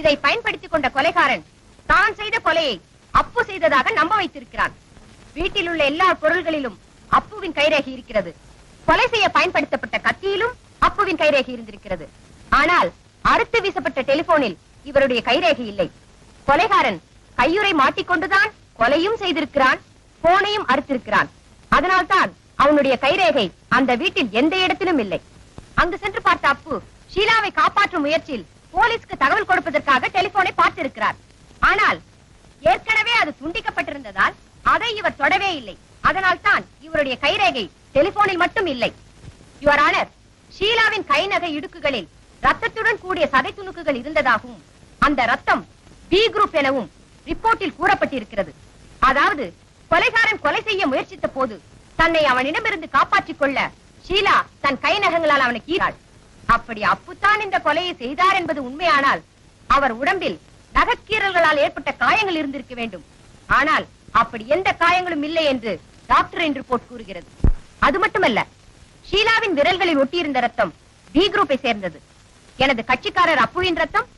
[SPEAKER 7] இதை பயன்படுத்திக் கொண்ட கொலைகாரன் தான் செய்த கொலையை அப்பு செய்ததாக நம்ப வைத்திருக்கிறான். வீட்டில் உள்ள எல்லா பொருள்களிலும் அப்புவின் கைரேகை இருக்கிறது. கொலை செய்ய பயன்படுத்தப்பட்ட கத்தியிலும் அப்புவின் கைரேகை இருந்திருக்கிறது. ஆனால் அறுத்து வீசப்பட்ட டெலிபோனில் இவருடைய கைரேகை இல்லை. கொலைகாரன் கையுறை மாட்டிக்கொண்டுதான் கொலையும் செய்திருக்கிறான், போனையும் அறுத்திருக்கிறான். அதனால்தான் அவனுடைய கைரேகை அந்த வீட்டில் எந்த இடத்திலும் இல்லை. அங்கு சென்று பார்த்த அப்பு ஷீலாவை காப்பாற்றும் முயற்சியில் போலீஸ்க்கு தகவல் கொடுப்பதற்காக டெலிபோனை பார்த்திருக்கிறார். ஆனால் ஏற்கனவே அது துண்டிக்கப்பட்டிருந்ததால் அதை இவர் தொடவே இல்லை. அதனால்தான் இவருடைய கைரேகை டெலிபோனில் மட்டும் இல்லை. யுவர் ஆனர், ஷீலாவின் கை நகை இடுக்குகளில் ரத்தத்துடன் கூடிய சதை துணுக்குகள் இருந்ததாகவும் அந்த ரத்தம் பி குரூப் எனவும் ரிப்போர்ட்டில் கூறப்பட்டிருக்கிறது. அதாவது கொலைகாரன் கொலை செய்ய முயற்சித்த போது தன்னை அவனிடமிருந்து காப்பாற்றிக் கொள்ள ஷீலா தன் கை நகங்களால் அவனை கீறாள். அப்படி அப்புத்தான் இந்த கொலையை செய்தார் என்பது உண்மையானால் அவர் உடம்பில் நகக்கீறல்களால் ஏற்பட்ட காயங்கள் இருந்திருக்க வேண்டும். ஆனால் அப்படி எந்த காயங்களும் இல்லை என்று டாக்டரின் ரிப்போர்ட் கூறுகிறது. அது மட்டுமல்ல, ஷீலாவின் விரல்களில் ஒட்டியிருந்த ரத்தம் பி குரூப்பை சேர்ந்தது. எனது கட்சிக்காரர் அப்புவின் ரத்தம்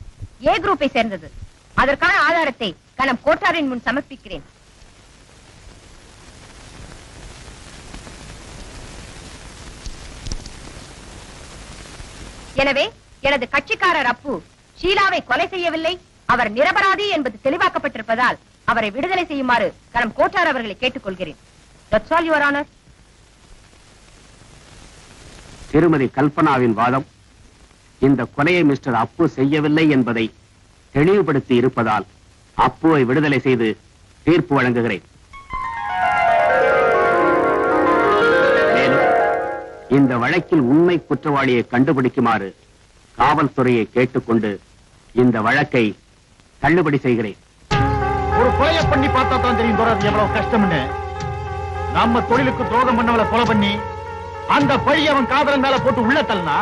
[SPEAKER 7] ஏ குரூப்பை சேர்ந்தது. அதற்கான ஆதாரத்தை கனம் கோட்டாரின் முன் சமர்ப்பிக்கிறேன். எனவே எனது கட்சிக்காரர் அப்பு ஷீலாவை கொலை செய்யவில்லை, அவர் நிரபராதி என்பது தெளிவாக்கப்பட்டிருப்பதால் அவரை விடுதலை செய்யுமாறு கனம் கோட்டார் அவர்களை கேட்டுக்கொள்கிறேன். That's all, Your Honor.
[SPEAKER 5] திருமதி கல்பனாவின் வாதம் இந்த கொலையை மிஸ்டர் அப்பு செய்யவில்லை என்பதை தெளிவுபடுத்தி இருப்பதால் அப்புவை விடுதலை செய்து தீர்ப்பு வழங்குகிறேன். மேலும் இந்த வழக்கில் உண்மை குற்றவாளியை கண்டுபிடிக்குமாறு காவல்துறையை கேட்டுக்கொண்டு இந்த வழக்கை தள்ளுபடி செய்கிறேன்.
[SPEAKER 6] ஒரு கொலையை பண்ணி பார்த்தா தான் தெரியும் தொடர்ந்து எவ்வளவு கஷ்டம்னு. நம்ம தொழிலுக்கு துரோகம் பண்ணவளை கொலை பண்ணி அந்த பழி அவன் காதலன் மேல போட்டு உள்ள தள்ளனா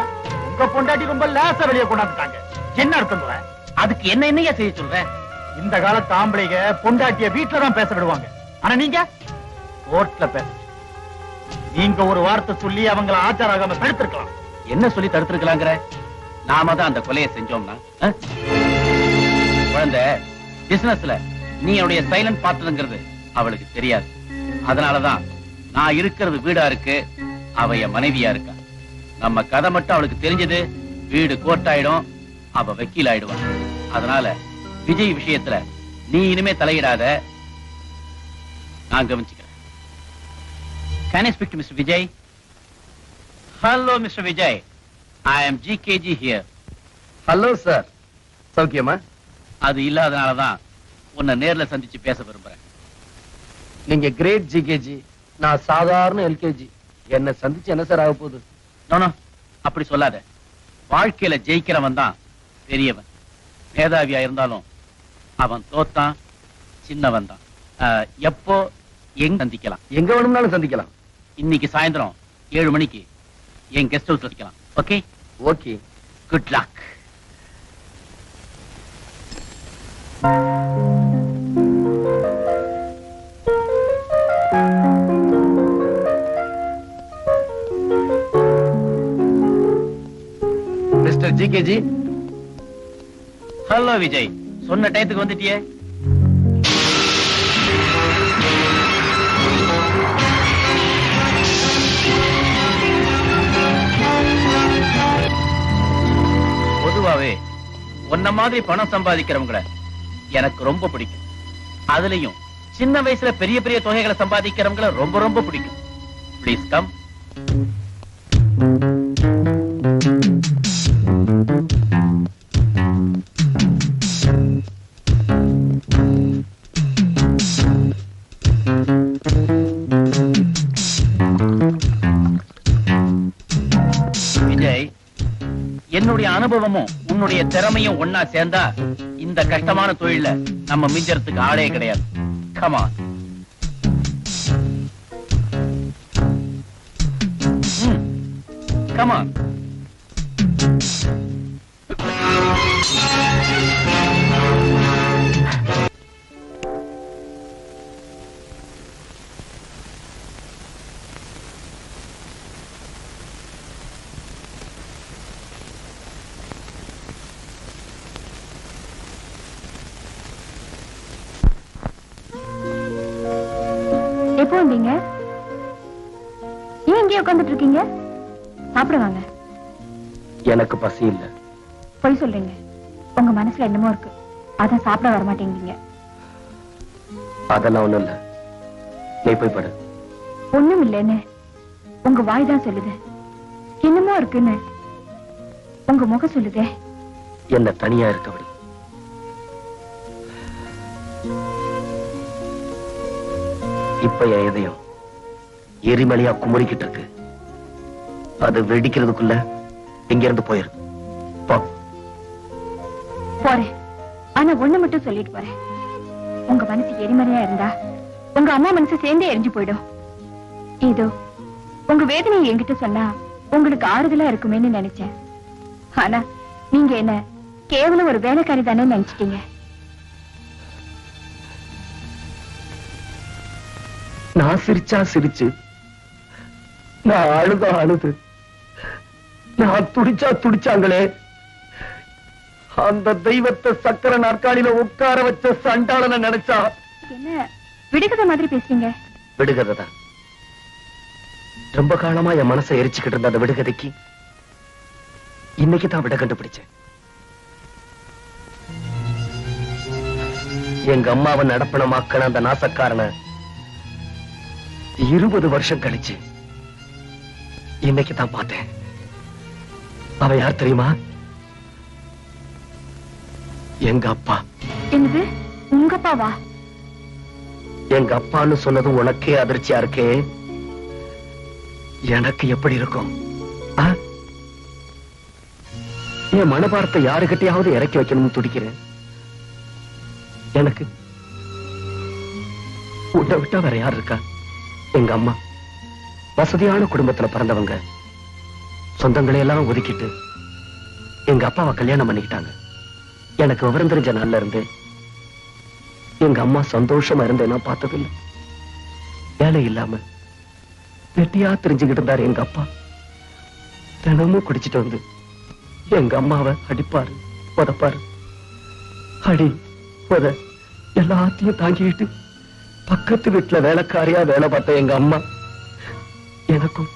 [SPEAKER 6] உங்க பொண்டாட்டி ரொம்ப லேசா வெளியே கொண்டாந்துட்டாங்க. என்ன அர்த்தம்?
[SPEAKER 5] அதுக்கு என்ன என்னையா செய்ய சொல்ற?
[SPEAKER 6] இந்த காலத்து ஆம்பளைங்க பொண்டாட்டிய வீட்டுல தான் பேச விடுவாங்க. ஆனா நீங்க கோர்ட்ல பேச. நீங்க ஒரு வார்த்தை சொல்லி அவங்கள ஆச்சாராகாம தடுத்திருக்கலாம்.
[SPEAKER 5] என்ன சொல்லி தடுத்திருக்கலாங்கிற? நாம தான் அந்த கொலையை செஞ்சோம்னா குழந்தை பிசினஸ்ல நீ அவளுடைய சைலண்ட் பார்ட்னர்ங்கிறது அவளுக்கு தெரியாது. அதனாலதான் நான் இருக்கிறது வீடா இருக்கு, அவ என் மனைவியா இருக்கா. நம்ம கதை மட்டும் அவளுக்கு தெரிஞ்சது வீடு கோர்ட் ஆயிடும், அவ வக்கீல் ஆயிடுவான். அதனால விஜய் விஷயத்துல நீ இனிமே தலையிடாத, நான் கவனிச்சுக்கிறேன். Can I speak to Mr. Vijay? Hello, Mr. Vijay. I am GKG here.
[SPEAKER 2] Hello sir, சௌக்கியமா?
[SPEAKER 5] அது இல்லாதனாலதான் உன்னை நேர்ல சந்திச்சு பேச விரும்புறேன்.
[SPEAKER 2] நீங்க கிரேட் ஜிகேஜி, நான் சாதாரண எல்கேஜி. என்ன சந்திச்சு என்ன சார் ஆக போகுது?
[SPEAKER 5] நோ, அப்படி சொல்லாத. வாழ்க்கையில ஜெயிக்கிறவன் தான் பெரியவன். மேதாவியா இருந்தாலும் அவன் தோத்தான் சின்னவன் தான். எப்போ எங்க சந்திக்கலாம்?
[SPEAKER 2] எங்க வேணும்னாலும் சந்திக்கலாம்.
[SPEAKER 5] இன்னைக்கு சாயந்தரம் 7 மணிக்கு என் கெஸ்ட் ஹவுஸ் சந்திக்கலாம். Okay?
[SPEAKER 2] Okay,
[SPEAKER 5] good luck.
[SPEAKER 2] Mister GKG.
[SPEAKER 5] Hello Vijay, சொன்ன டயத்துக்கு வந்துட்டியே. பொதுவாவே உன்ன மாதிரி பணம் சம்பாதிக்கிறவங்கள எனக்கு ரொம்ப பிடிக்கும். அதுலயும் சின்ன வயசுல பெரிய பெரிய தொகைகளை சம்பாதிக்கிறவங்கள ரொம்ப ரொம்ப பிடிக்கும். Please come. விஜய், என்னுடைய அனுபவமும் உன்னுடைய திறமையும் ஒன்னா சேர்ந்தா இந்த கஷ்டமான தொழில நம்ம மிஞ்சறதுக்கு ஆளே கிடையாது. Come on.
[SPEAKER 6] come on.
[SPEAKER 4] எப்போ வந்தீங்க? ஏன் இங்கே உட்கார்ந்துட்டு இருக்கீங்க? சாப்பிட வாங்க.
[SPEAKER 2] எனக்கு பசி இல்ல.
[SPEAKER 4] பொய் சொல்றீங்க. உங்க மனசுல என்னமோ இருக்கு, அதான் சாப்பிட வர மாட்டேங்கிறீங்க.
[SPEAKER 2] அதெல்லாம் ஒண்ணும் இல்ல, நீ போய் படு.
[SPEAKER 4] ஒண்ணும் இல்லைன்னு உங்க வாய் தான் சொல்லுது. என்னமோ இருக்குன்னு உங்க முகம் சொல்லுதே.
[SPEAKER 2] என்ன தனியா இருக்க விடு. இப்ப என் இதயம் எரிமலையா குமுறிக்கிட்டு இருக்கு. அது வெடிக்கிறதுக்குள்ள இங்க இருந்து போயிரு.
[SPEAKER 4] போறேன். ஆனா ஒண்ணு மட்டும் சொல்லிட்டு போறேன். உங்க மனசு எரிமலையா இருந்தா உங்க அம்மா மனசு சேர்ந்தே எரிஞ்சு போயிடும். இதோ உங்க வேதனையை என்கிட்ட சொன்னா உங்களுக்கு ஆறுதலா இருக்குமேன்னு நினைச்சேன். ஆனா நீங்க என்ன கேவலம் ஒரு வேலைக்காரி தானே நினைச்சிட்டீங்க.
[SPEAKER 2] நான் சிரிச்சா சிரிச்சு, நான் அழுதா அழுது, நான் துடிச்சா துடிச்சாங்களே, அந்த தெய்வத்தை சக்கர நாற்காலியில உட்கார வச்ச சண்டாளனை நினைச்சா.
[SPEAKER 4] என்ன விடுகதை மாதிரி பேசுறீங்க?
[SPEAKER 2] விடுகதைதான். ரொம்ப காலமா என் மனசை எரிச்சுக்கிட்டு இருந்த அந்த விடுகதைக்கு இன்னைக்குதான் விட கண்டுபிடிச்சேன். எங்க அம்மாவை நடப்பணமாக்கின அந்த நாசக்காரனை 20 வருஷம் கழிச்சு இன்னைக்குதான் பார்த்தேன். அவ யார் தெரியுமா? எங்க அப்பா.
[SPEAKER 4] என்னது, உங்க அப்பாவா?
[SPEAKER 2] எங்க அப்பான்னு சொன்னதும் உனக்கே அதிர்ச்சியா இருக்கே. எனக்கு எப்படி இருக்கும்? என் மனபாரத்தை யாருகிட்டையாவது இறக்கி வைக்கணும்னு துடிக்கிறேன். எனக்கு உன்னை விட்டா வேற யார் இருக்கா? எங்க அம்மா வசதியான குடும்பத்துல பிறந்தவங்க. சொந்தங்களை எல்லாம் ஒதுக்கிட்டு எங்க அப்பாவை கல்யாணம் பண்ணிக்கிட்டாங்க. எனக்கு விவரம் தெரிஞ்ச நாள்ல இருந்து எங்க அம்மா சந்தோஷமா இருந்தேன்னா பார்த்ததில்லை. வேலை இல்லாம வெட்டியா தெரிஞ்சுக்கிட்டு இருந்தாரு எங்க அப்பா. தினமும் குடிச்சிட்டு வந்து எங்க அம்மாவை அடிப்பாரு, உதப்பாரு. அடி உத எல்லாத்தையும் தாங்கிட்டு பக்கத்து வீட்டுல வேலைக்காரியா வேலை பார்த்த எங்க அம்மா எனக்கும்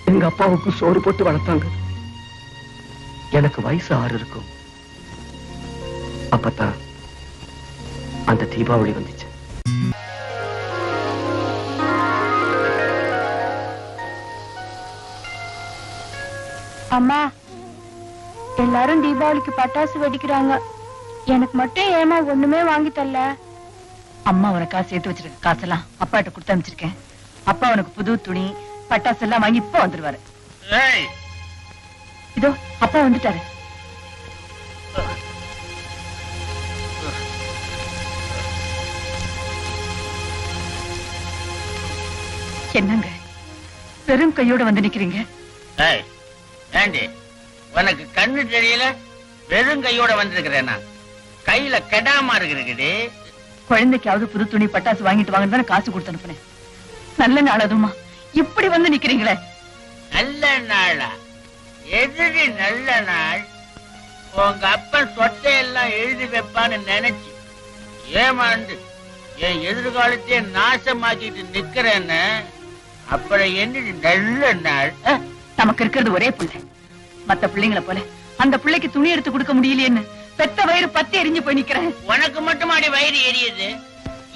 [SPEAKER 2] எங்க அப்பாவுக்கும் சோறு போட்டு வளர்த்தாங்க. எனக்கு வயசு 6 இருக்கும். அப்பதான் அந்த தீபாவளி வந்துச்சு.
[SPEAKER 4] அம்மா, எல்லாரும் தீபாவளிக்கு பட்டாசு வெடிக்கிறாங்க. எனக்கு மட்டும் ஏமா ஒண்ணுமே வாங்கி தரல?
[SPEAKER 1] அம்மா உனக்கா சேர்த்து வச்சிருக்க காசெல்லாம் அப்பாட்ட கொடுத்து அனுப்பிச்சிருக்கேன். அப்பா உனக்கு புது துணி பட்டாசு எல்லாம் வாங்கி இப்ப வந்துருவாரு. இதோ அப்பா வந்துட்டாரு. என்னங்க வெறும் கையோட வந்து நிக்கிறீங்க?
[SPEAKER 3] உனக்கு கண்ணு தெரியல? வெறும் கையோட வந்திருக்கிறேன்னா கையில கெடாம இருக்குது.
[SPEAKER 1] குழந்தைக்காவது புது துணி பட்டாசு வாங்கிட்டு வாங்கன்னு தானே காசு கொடுத்து அனுப்புனேன். நல்ல நாள் அதுமா இப்படி வந்து நிக்கிறீங்களே.
[SPEAKER 3] நல்ல நாளா? எதிரி நல்ல நாள்? உங்க அப்பன் சொத்தையெல்லாம் எழுதி வைப்பான்னு நினைச்சு ஏமாந்து என் எதிர்காலத்தையே நாசமாக்கிட்டு நிக்கிறேன்னு அப்புறம் என்ன நல்ல நாள்?
[SPEAKER 1] நமக்கு இருக்கிறது ஒரே பிள்ளை. மத்த பிள்ளைங்களை போல அந்த பிள்ளைக்கு துணி எடுத்து கொடுக்க முடியலையேன்னு பெத்த வயிறு பத்தி எரிஞ்சு போய் நிக்கிறேன்.
[SPEAKER 3] உனக்கு மட்டுமாடி வயிறு எரியுது?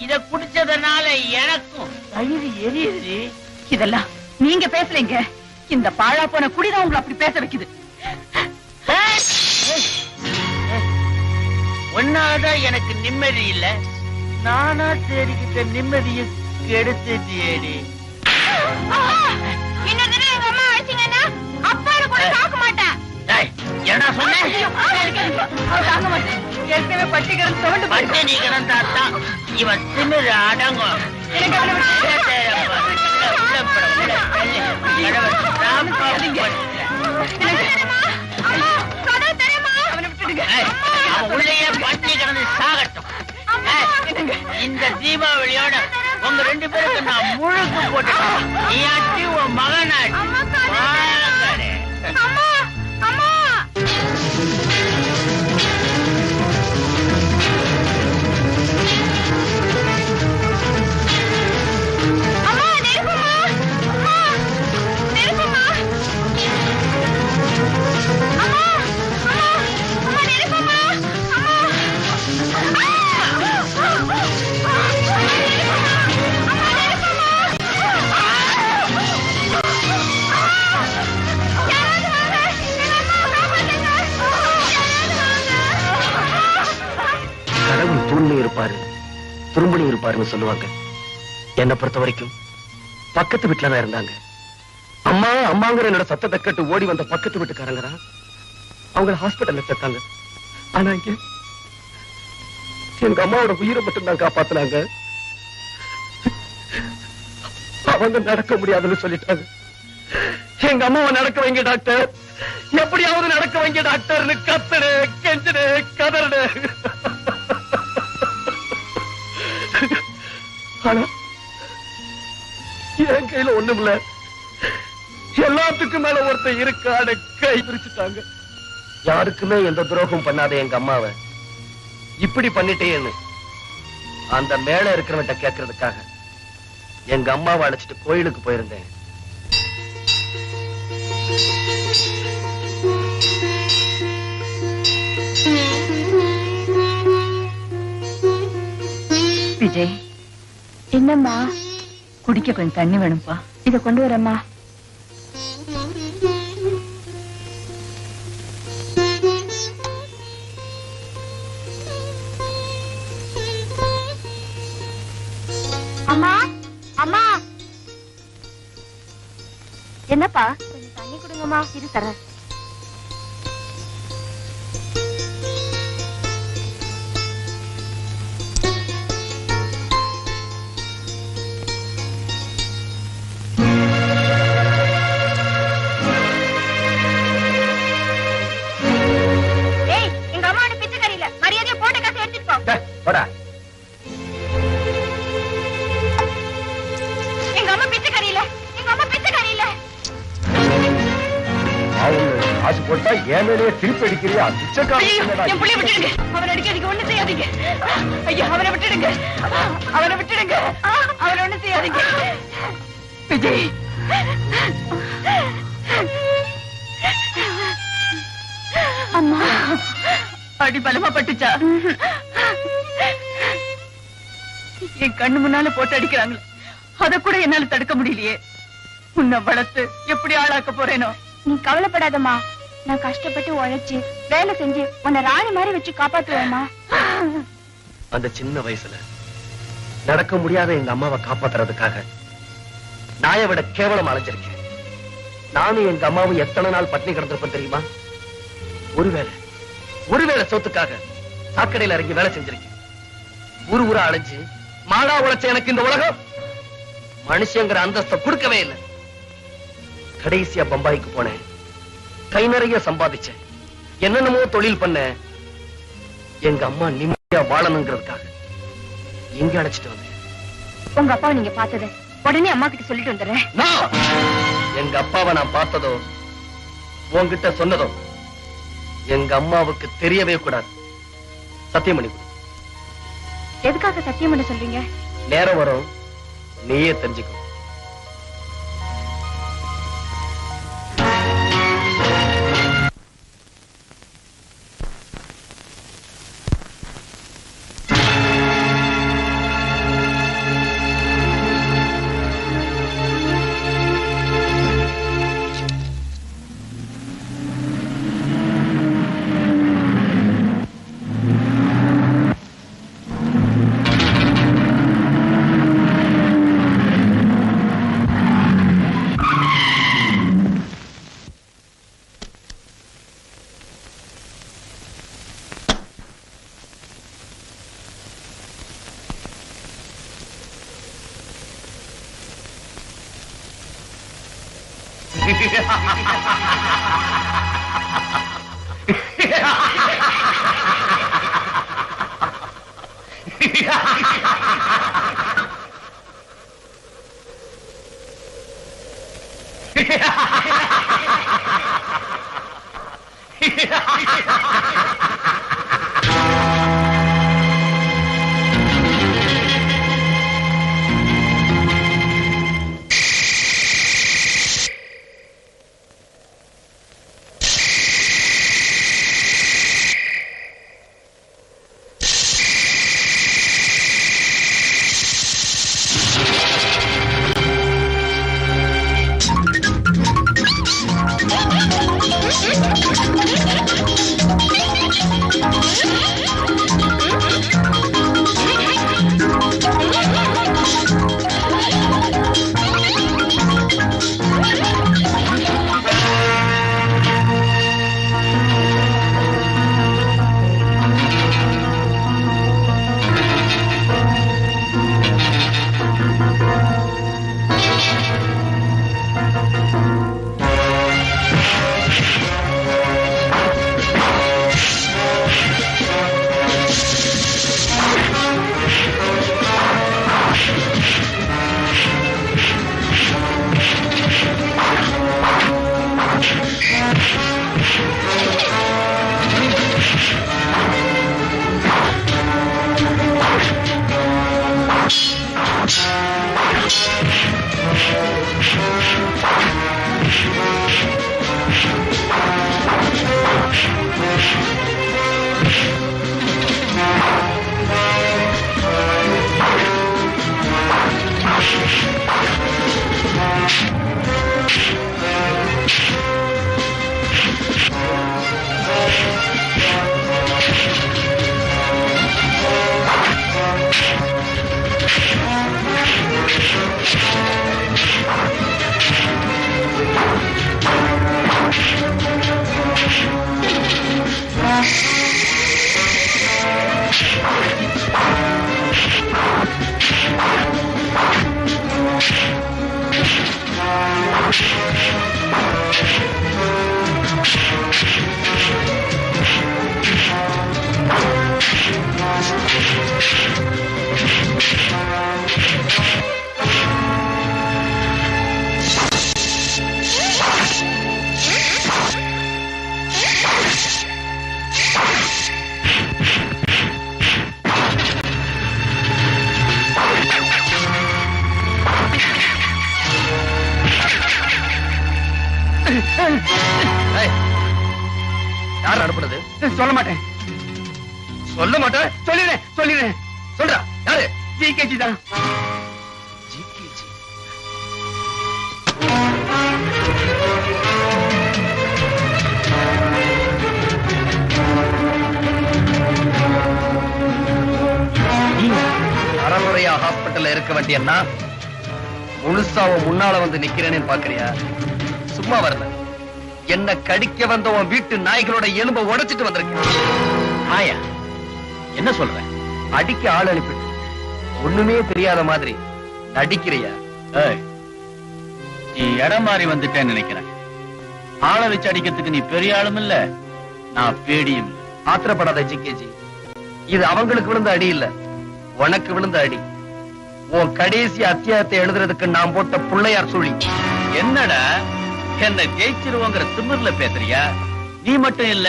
[SPEAKER 3] இத குடிச்சதுனால எனக்கும் வயிறு எரியுது.
[SPEAKER 1] இதெல்லாம் நீங்க பேசலைங்க. இந்த பாழா போன குடிதான் உங்களை அப்படி பேச வைக்குது.
[SPEAKER 3] ஒன்னாதான் எனக்கு நிம்மதி இல்ல, நானா தேடிக்கிட்ட நிம்மதியை கெடுத்துட்டேடி. என்ன சொன்னேன்? பட்டினி கிடந்தாத்தான் இவன் திமிரு அடங்கும்.
[SPEAKER 1] விட்டுடுங்க.
[SPEAKER 8] இந்த தீபாவளியோட உங்க 2 பேருக்கு நான் முழுக்கு போட்டுட்டேன். நீ ஆச்சு உன் மகனாச்சு. வாங்கடே.
[SPEAKER 7] அம்மா அம்மா அம்மா நெருப்புமா அம்மா நெருப்புமா அம்மா அம்மா அம்மா நெருப்புமா அம்மா
[SPEAKER 2] கடவுள் தூண்மை இருப்பாரு துரும்பணி இருப்பாருன்னு சொல்லுவாங்க. என்னை பொறுத்த வரைக்கும் பக்கத்து வீட்டுலதான் இருந்தாங்க. அம்மா அம்மாங்கிற என்னோட சத்தத்தை கேட்டு ஓடி வந்த பக்கத்து வீட்டுக்காரங்கடா அவங்கள ஹாஸ்பிட்டல்ல சேர்த்தாங்க. ஆனா இங்க எங்க அம்மாவோட உயிரை மட்டும் தான் காப்பாத்தினாங்க. அவங்க நடக்க முடியாதுன்னு சொல்லிட்டாங்க. எங்க அம்மாவை நடக்க வைங்க டாக்டர், எப்படியாவது நடக்க வைங்க டாக்டர்னு கத்துடு கெஞ்சுடு கதறுடு. ஆனா என் கையில ஒண்ணும் இல்ல. எல்லாத்துக்கும் மேல ஒருத்தர் இருக்கான கை பிரிச்சுட்டாங்க. யாருக்குமே எந்த துரோகம் பண்ணாத எங்க அம்மாவை இப்படி பண்ணிட்டேன்னு அந்த மேல இருக்கிறவன்ட்ட கேட்கறதுக்காக எங்க அம்மாவை அழைச்சிட்டு கோயிலுக்கு போயிருந்தேன்.
[SPEAKER 1] விஜய்,
[SPEAKER 4] என்னம்மா?
[SPEAKER 1] குடிக்க கொஞ்சம் தண்ணி வேணும்பா.
[SPEAKER 4] இத கொண்டு வரேம்மா. அம்மா அம்மா என்னப்பா? கொஞ்சம் தண்ணி கொடுங்கம்மா. இரு தரேன்.
[SPEAKER 2] காசு போட்டா என் மேலேயே திருப்பி அடிக்கிறியா?
[SPEAKER 1] என் புள்ளைய விட்டுடுங்க. அவனை அடிக்காதீங்க, ஒண்ணு செய்யாதீங்க. ஐயா அவனை விட்டுடுங்க, அவனை விட்டுடுங்க, அவனை ஒண்ணு செய்யாதீங்க. விஜய்,
[SPEAKER 4] அம்மா
[SPEAKER 1] அடி பலமா பட்டுச்சா? என் கண்ணு முன்னால போட்டு அடிக்கிறாங்களே, அத கூட என்னால தடுக்க முடியலையே. உன்னை வளர்த்து எப்படி ஆளாக்க போறேனோ.
[SPEAKER 4] நீ கவலைப்படாதம்மா. நான் கஷ்டப்பட்டு உழைச்சு வேலை செஞ்சு உன்னை ராணி மாதிரி வச்சு காப்பாத்துவேம்மா.
[SPEAKER 2] அந்த சின்ன வயசுல நடக்க முடியாத எங்க அம்மாவை காப்பாத்துறதுக்காக நாயை விட கேவலம் அலைஞ்சிருக்கேன். நானும் எங்க அம்மாவும் எத்தனை நாள் பட்டினி கிடந்திருப்பேன் தெரியுமா? ஒருவேளை சொத்துக்காக சாக்கடையில இறங்கி வேலை செஞ்சிருக்கேன். ஊரா அலைஞ்சு மாடா உழைச்ச எனக்கு இந்த உலகம் மனுஷங்கிற அந்தஸ்தை கொடுக்கவே இல்லை. கடைசியா பம்பாய்க்கு போனேன். கை நிறைய சம்பாதிச்சேன். என்னென்னமோ தொழில் பண்ண. எங்க அம்மா நிம்மதியா வாழணுங்கிறதுக்காக எங்க அழைச்சிட்டு வந்தேன்.
[SPEAKER 4] உங்க அப்பாவை நீங்க பார்த்தது உடனே அம்மா கிட்ட சொல்லிட்டு வந்துடுறேன்.
[SPEAKER 2] எங்க அப்பாவை நான் பார்த்ததோ உன்கிட்ட சொன்னதோ எங்க அம்மாவுக்கு தெரியவே கூடாது. சத்தியம் பண்ணி கொடு.
[SPEAKER 4] எதுக்காக சத்தியம் பண்ண சொல்றீங்க?
[SPEAKER 2] நேரம் வரும், நீயே தெரிஞ்சுக்கோ.
[SPEAKER 6] யார் அனுப்புனது?
[SPEAKER 3] சொல்ல மாட்டேன்.
[SPEAKER 6] சொல்ல மாட்டேன்.
[SPEAKER 3] சொல்லிடுறேன்.
[SPEAKER 6] சொல்றா, யாரு?
[SPEAKER 3] ஜிகேஜி தான்.
[SPEAKER 6] ஜிகேஜி. அறமுறையா ஹாஸ்பிட்டல்ல இருக்க வேண்டியன்னா முழுசாவ முன்னால வந்து நிக்கிறேன்னு பாக்குறியா? சும்மா வரல, என்ன கடிக்க வந்த உன் வீட்டு நாய்களோட எலும்ப உடைச்சிட்டு வந்திருக்கேன்.
[SPEAKER 5] ஆயா என்ன சொல்ற?
[SPEAKER 6] அடிக்க ஆள் அனுப்பிட்டு ஒண்ணுமே தெரியாத மாதிரி நடிக்கிறியா?
[SPEAKER 5] ஏய், நீ இடம் மாறி வந்துட்டேன்னு நினைக்கிறேன். ஆளை வச்சு அடிக்கிறதுக்கு நீ பெரிய ஆளும் இல்ல, நான் பேடியும் இல்ல.
[SPEAKER 6] ஆத்திரப்படாத ஜிகேஜி, இது அவங்களுக்கு விழுந்த அடி இல்ல, உனக்கு விழுந்த அடி. உன் கடைசி அத்தியாயத்தை எழுதுறதுக்கு நான் போட்ட புள்ளையார் சொல்லி.
[SPEAKER 5] என்னடா என்ன ஜெயிச்சிருவோங்கிற திமிர்ல பேசுறியா? நீ மட்டும் இல்ல,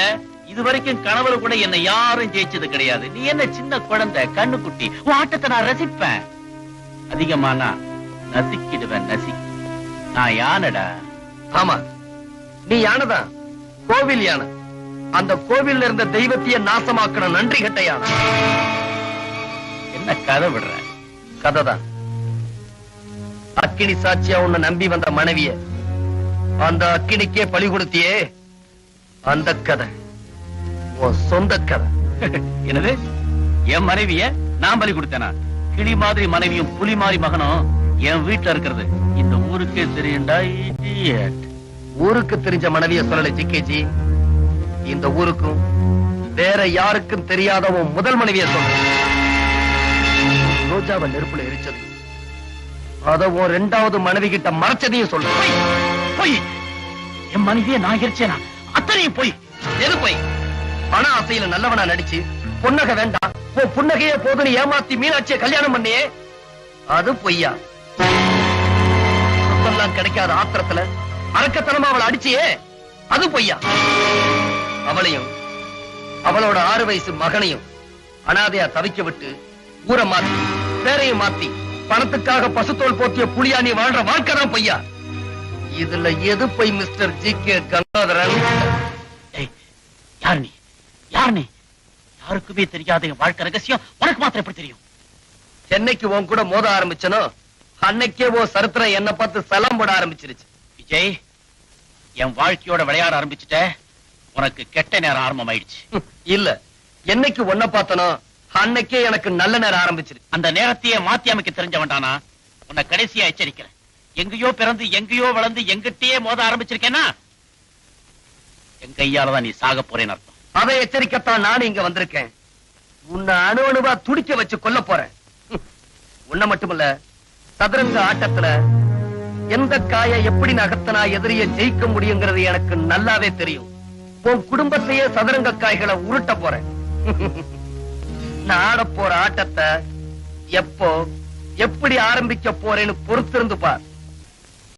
[SPEAKER 5] இது வரைக்கும் கனவுல கூட என்ன யாரும் ஜெயிச்சது கிடையாது. நீ என்ன சின்ன குழந்தை, கண்ணுக்குட்டி. உன் ஆட்டத்தை நான் ரசிப்பேன். அதிகமானா நசிக்கிடுவேன், நசிக்கி. நான் யானடா.
[SPEAKER 6] ஆமா, நீ யானைதான், கோவில் யானை. அந்த கோவில்ல இருந்த தெய்வத்தையே நாசமாக்கின நன்றி கட்ட யானை.
[SPEAKER 5] என்ன கதை விடுற?
[SPEAKER 6] கதைதான். அக்கினி சாட்சியா உன்னை நம்பி வந்த மனைவிய அந்த அக்கினிக்கே பலி கொடுத்தியே, அந்த கதை உன் சொந்த கதை.
[SPEAKER 5] என்னது? என் மனைவிய நான் பலி கொடுத்தேனா? கிளி மாதிரி மனைவியும் புலி மாதிரி மகனும் என் வீட்டுல இருக்கிறது இந்த ஊருக்கே தெரியும்டா. idiot.
[SPEAKER 6] ஊருக்கு தெரிஞ்ச மனைவிய சொல்லல ஜிகேஜி, இந்த ஊருக்கும் வேற யாருக்கும் தெரியாத உன் முதல் மனைவிய சொல்ல. ரோஜாவை நெருப்புல எரிச்சது, அத உன் இரண்டாவது மனைவி கிட்ட மறைச்சதையும் சொல்ல.
[SPEAKER 5] போய் என் மனைவியை நான் எரிச்சேனா? அத்தனையும் போய்.
[SPEAKER 6] எது போய்? பண ஆசையில நல்லவனா நடிச்சு பொன்னக வேண்டாம்
[SPEAKER 2] உன் புன்னகையே போதுன்னு ஏமாத்தி மீனாட்சியை கல்யாணம் பண்ணியே அது பொய்யா. சொத்தெல்லாம் கிடைக்காத ஆத்திரத்துல அரக்கத்தனமா அவளை அடிச்சியே அது பொய்யா. அவளையும் அவளோட 6 வயசு மகனையும் அனாதையா தவிக்க விட்டு ஊரை மாத்தி பேரையும் மாத்தி பணத்துக்காக பசுத்தோல் போத்திய புலியா நீ வாழ்ற வாழ்க்கை தான் பொய்யா. இதுல எது பொய் மிஸ்டர் ஜி.கே. கங்காதரன்?
[SPEAKER 8] யார் நீ? யார் நீ? யாருக்குமே தெரியாத என் வாழ்க்கை ரகசியம் உனக்கு மாத்திரம் எப்படி தெரியும்?
[SPEAKER 2] சென்னைக்கு உன் கூட மோத ஆரம்பிச்சனோ அன்னைக்கே ஓ சரித்திரம் என்ன பார்த்து சலம் போட ஆரம்பிச்சிருச்சு.
[SPEAKER 8] விஜய், என் வாழ்க்கையோட விளையாட ஆரம்பிச்சுட்ட. உனக்கு கெட்ட நேரம் ஆரம்பமாயிடுச்சு.
[SPEAKER 2] இல்ல, என்னைக்கு ஒன்ன பார்த்தனோ அன்னைக்கே எனக்கு நல்ல நேரம் ஆரம்பிச்சிருச்சு.
[SPEAKER 8] அந்த நேரத்தையே மாத்தி அமைக்க தெரிஞ்சவன்டானா உன்னை கடைசியா எச்சரிக்கிறேன். எங்கேயோ பிறந்து எங்கேயோ வளர்ந்து எங்கிட்டயே மோத ஆரம்பிச்சிருக்கேன்னா என் கையாலதான் நீ சாக போறேன்னு அர்த்தம்.
[SPEAKER 2] அதை எச்சரிக்கத்தான் நானும் இங்க வந்திருக்கேன். உன்னை அணு அணுவா துடிக்க வச்சு கொல்ல போறேன். உன்னை மட்டுமல்ல, சதுரங்க ஆட்டத்துல எந்த காய எப்படி நகர்த்தனா எதிரிய ஜெயிக்க முடியுங்கிறது எனக்கு நல்லாவே தெரியும். உன் குடும்பத்தையே சதுரங்க காய்களை உருட்ட போறேன். நான் ஆட போற ஆட்டத்தை எப்போ எப்படி ஆரம்பிக்க போறேன்னு பொறுத்திருந்து பார்.